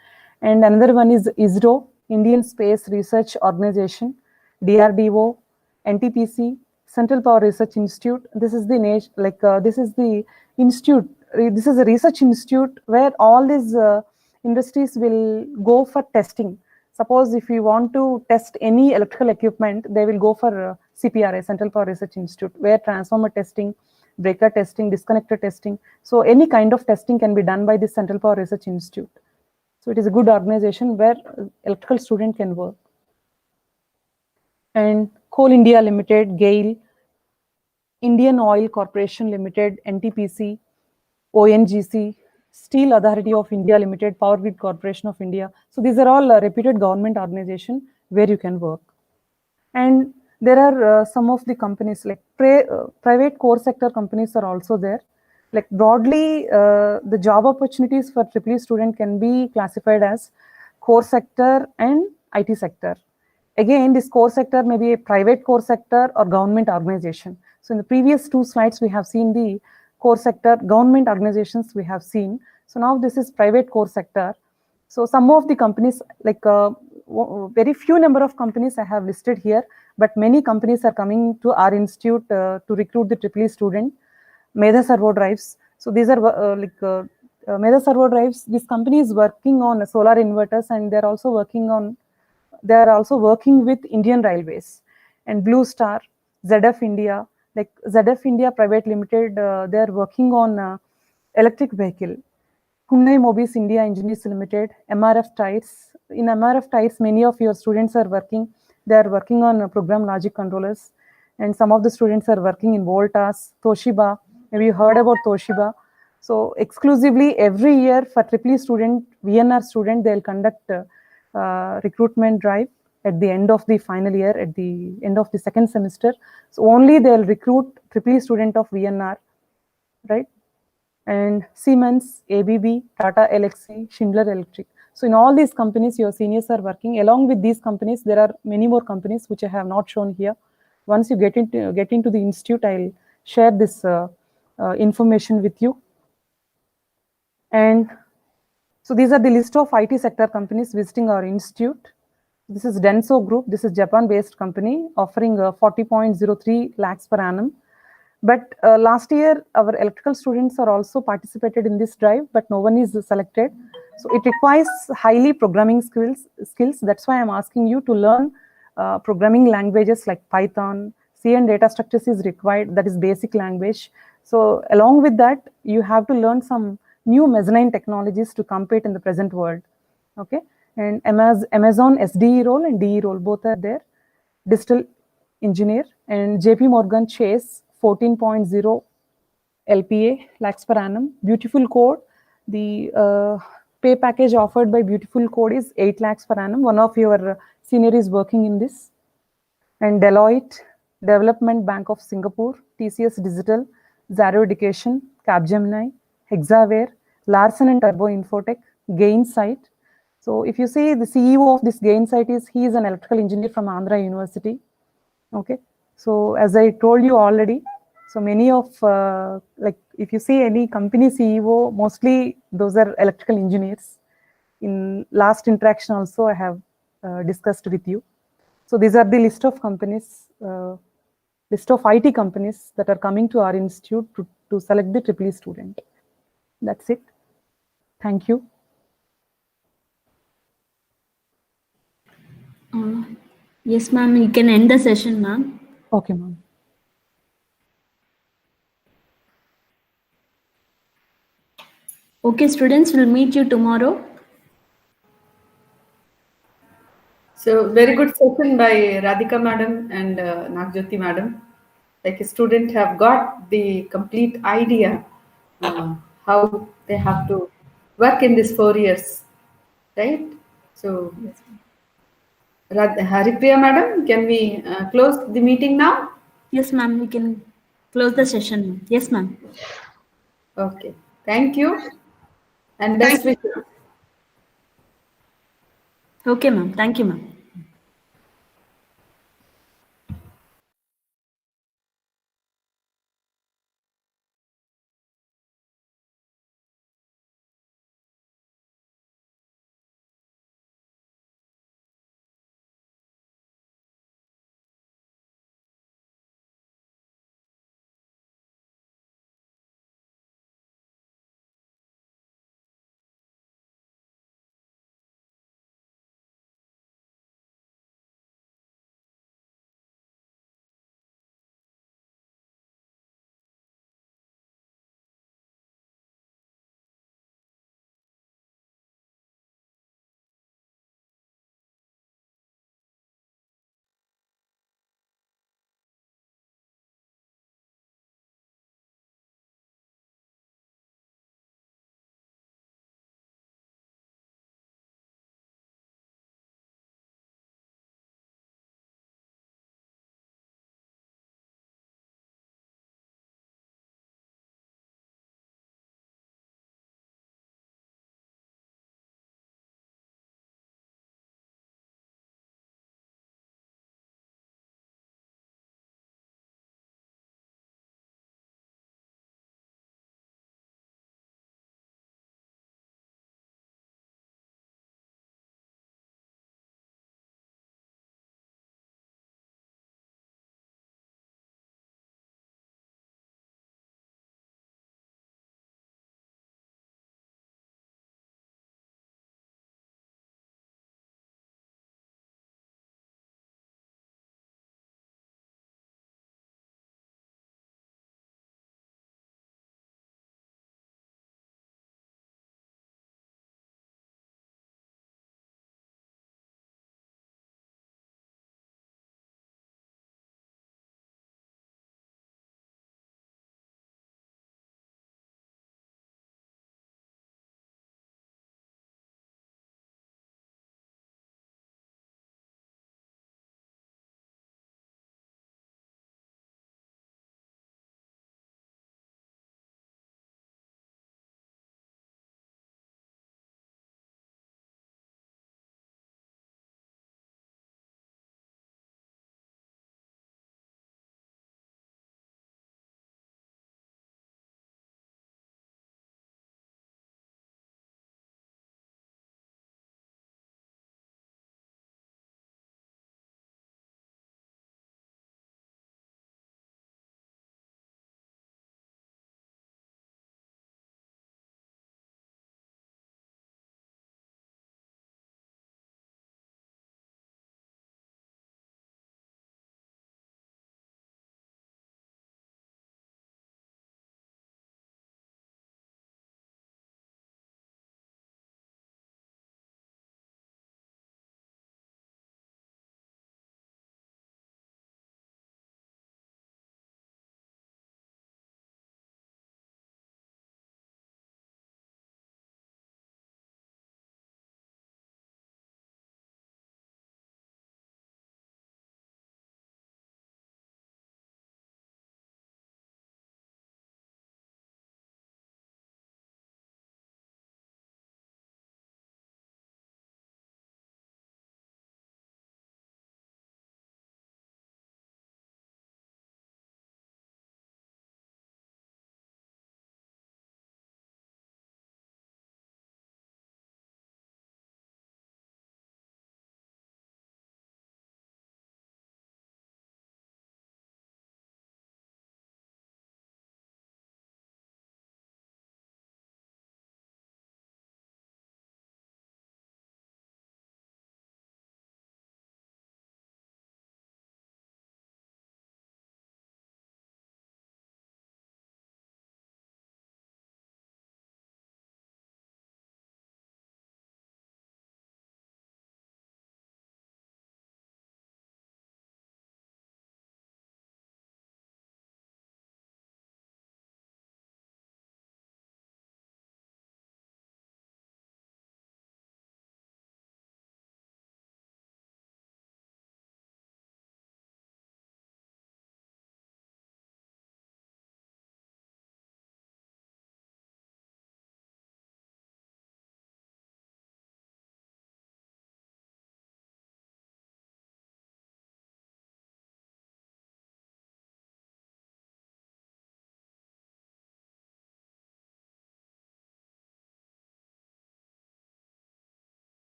And another one is ISRO, Indian Space Research Organization, DRDO, NTPC, Central Power Research Institute. This is the this is the institute. This is a research institute where all these industries will go for testing. Suppose if you want to test any electrical equipment, they will go for CPRI, Central Power Research Institute, where transformer testing, breaker testing, disconnector testing. So any kind of testing can be done by the Central Power Research Institute. So it is a good organization where electrical student can work. And Coal India Limited, GAIL, Indian Oil Corporation Limited, NTPC, ONGC, Steel Authority of India Limited, Power Grid Corporation of India. So these are all reputed government organizations where you can work. And there are some of the companies like private core sector companies are also there. Like broadly, the job opportunities for EEE student can be classified as core sector and IT sector. Again, this core sector may be a private core sector or government organization. So in the previous two slides, we have seen the core sector, government organizations we have seen. So now this is private core sector. So some of the companies, like very few number of companies I have listed here, but many companies are coming to our institute to recruit the EEE student. Medha Servo Drives. So these are Medha Servo Drives. This company is working on solar inverters, and they're also working with Indian Railways and Blue Star, ZF India, like ZF India Private Limited. They're working on electric vehicle. Hyundai Mobis India Engineers Limited, MRF Tires. In MRF Tires, many of your students are working. They are working on program logic controllers, and some of the students are working in Voltas, Toshiba. Maybe you heard about Toshiba. So exclusively every year for EEE student, VNR student, they'll conduct recruitment drive at the end of the final year, at the end of the second semester. So only they'll recruit EEE student of VNR, right? And Siemens, ABB, Tata Elxsi, Schindler Electric. So in all these companies, your seniors are working. Along with these companies, there are many more companies which I have not shown here. Once you get into the institute, I'll share this information with you. And so these are the list of IT sector companies visiting our institute. This is Denso Group. This is Japan-based company offering 40.03 lakhs per annum. But last year, our electrical students are also participated in this drive, but no one is selected. So it requires highly programming skills. That's why I'm asking you to learn programming languages like Python. C and data structures is required. That is basic language. So along with that, you have to learn some new mezzanine technologies to compete in the present world. Okay. And Amazon SDE role and DE role, both are there. Digital engineer and JP Morgan Chase, 14.0 LPA lakhs per annum. Beautiful Code, the pay package offered by Beautiful Code is 8 lakhs per annum. One of your senior is working in this. And Deloitte, Development Bank of Singapore, TCS Digital, Zaro Education, Capgemini, Hexaware, Larsen & Turbo Infotech, Gainsight. So if you see the CEO of this Gainsight he is an electrical engineer from Andhra University. Okay. So as I told you already, so many of, like if you see any company CEO, mostly those are electrical engineers. In last interaction also I have discussed with you. So these are the list of companies, list of IT companies that are coming to our institute to select the EEE student. That's it. Thank you. Yes, ma'am. You can end the session, ma'am. Okay, ma'am. Okay, students, we'll meet you tomorrow. So very good session by Radhika madam and Nagjyoti madam. Like a student have got the complete idea how they have to work in this 4 years, right? So Haripriya madam, can we close the meeting now? Yes, ma'am. We can close the session. Yes, ma'am. Okay. Thank you. And best wishes. Okay, ma'am. Thank you, ma'am.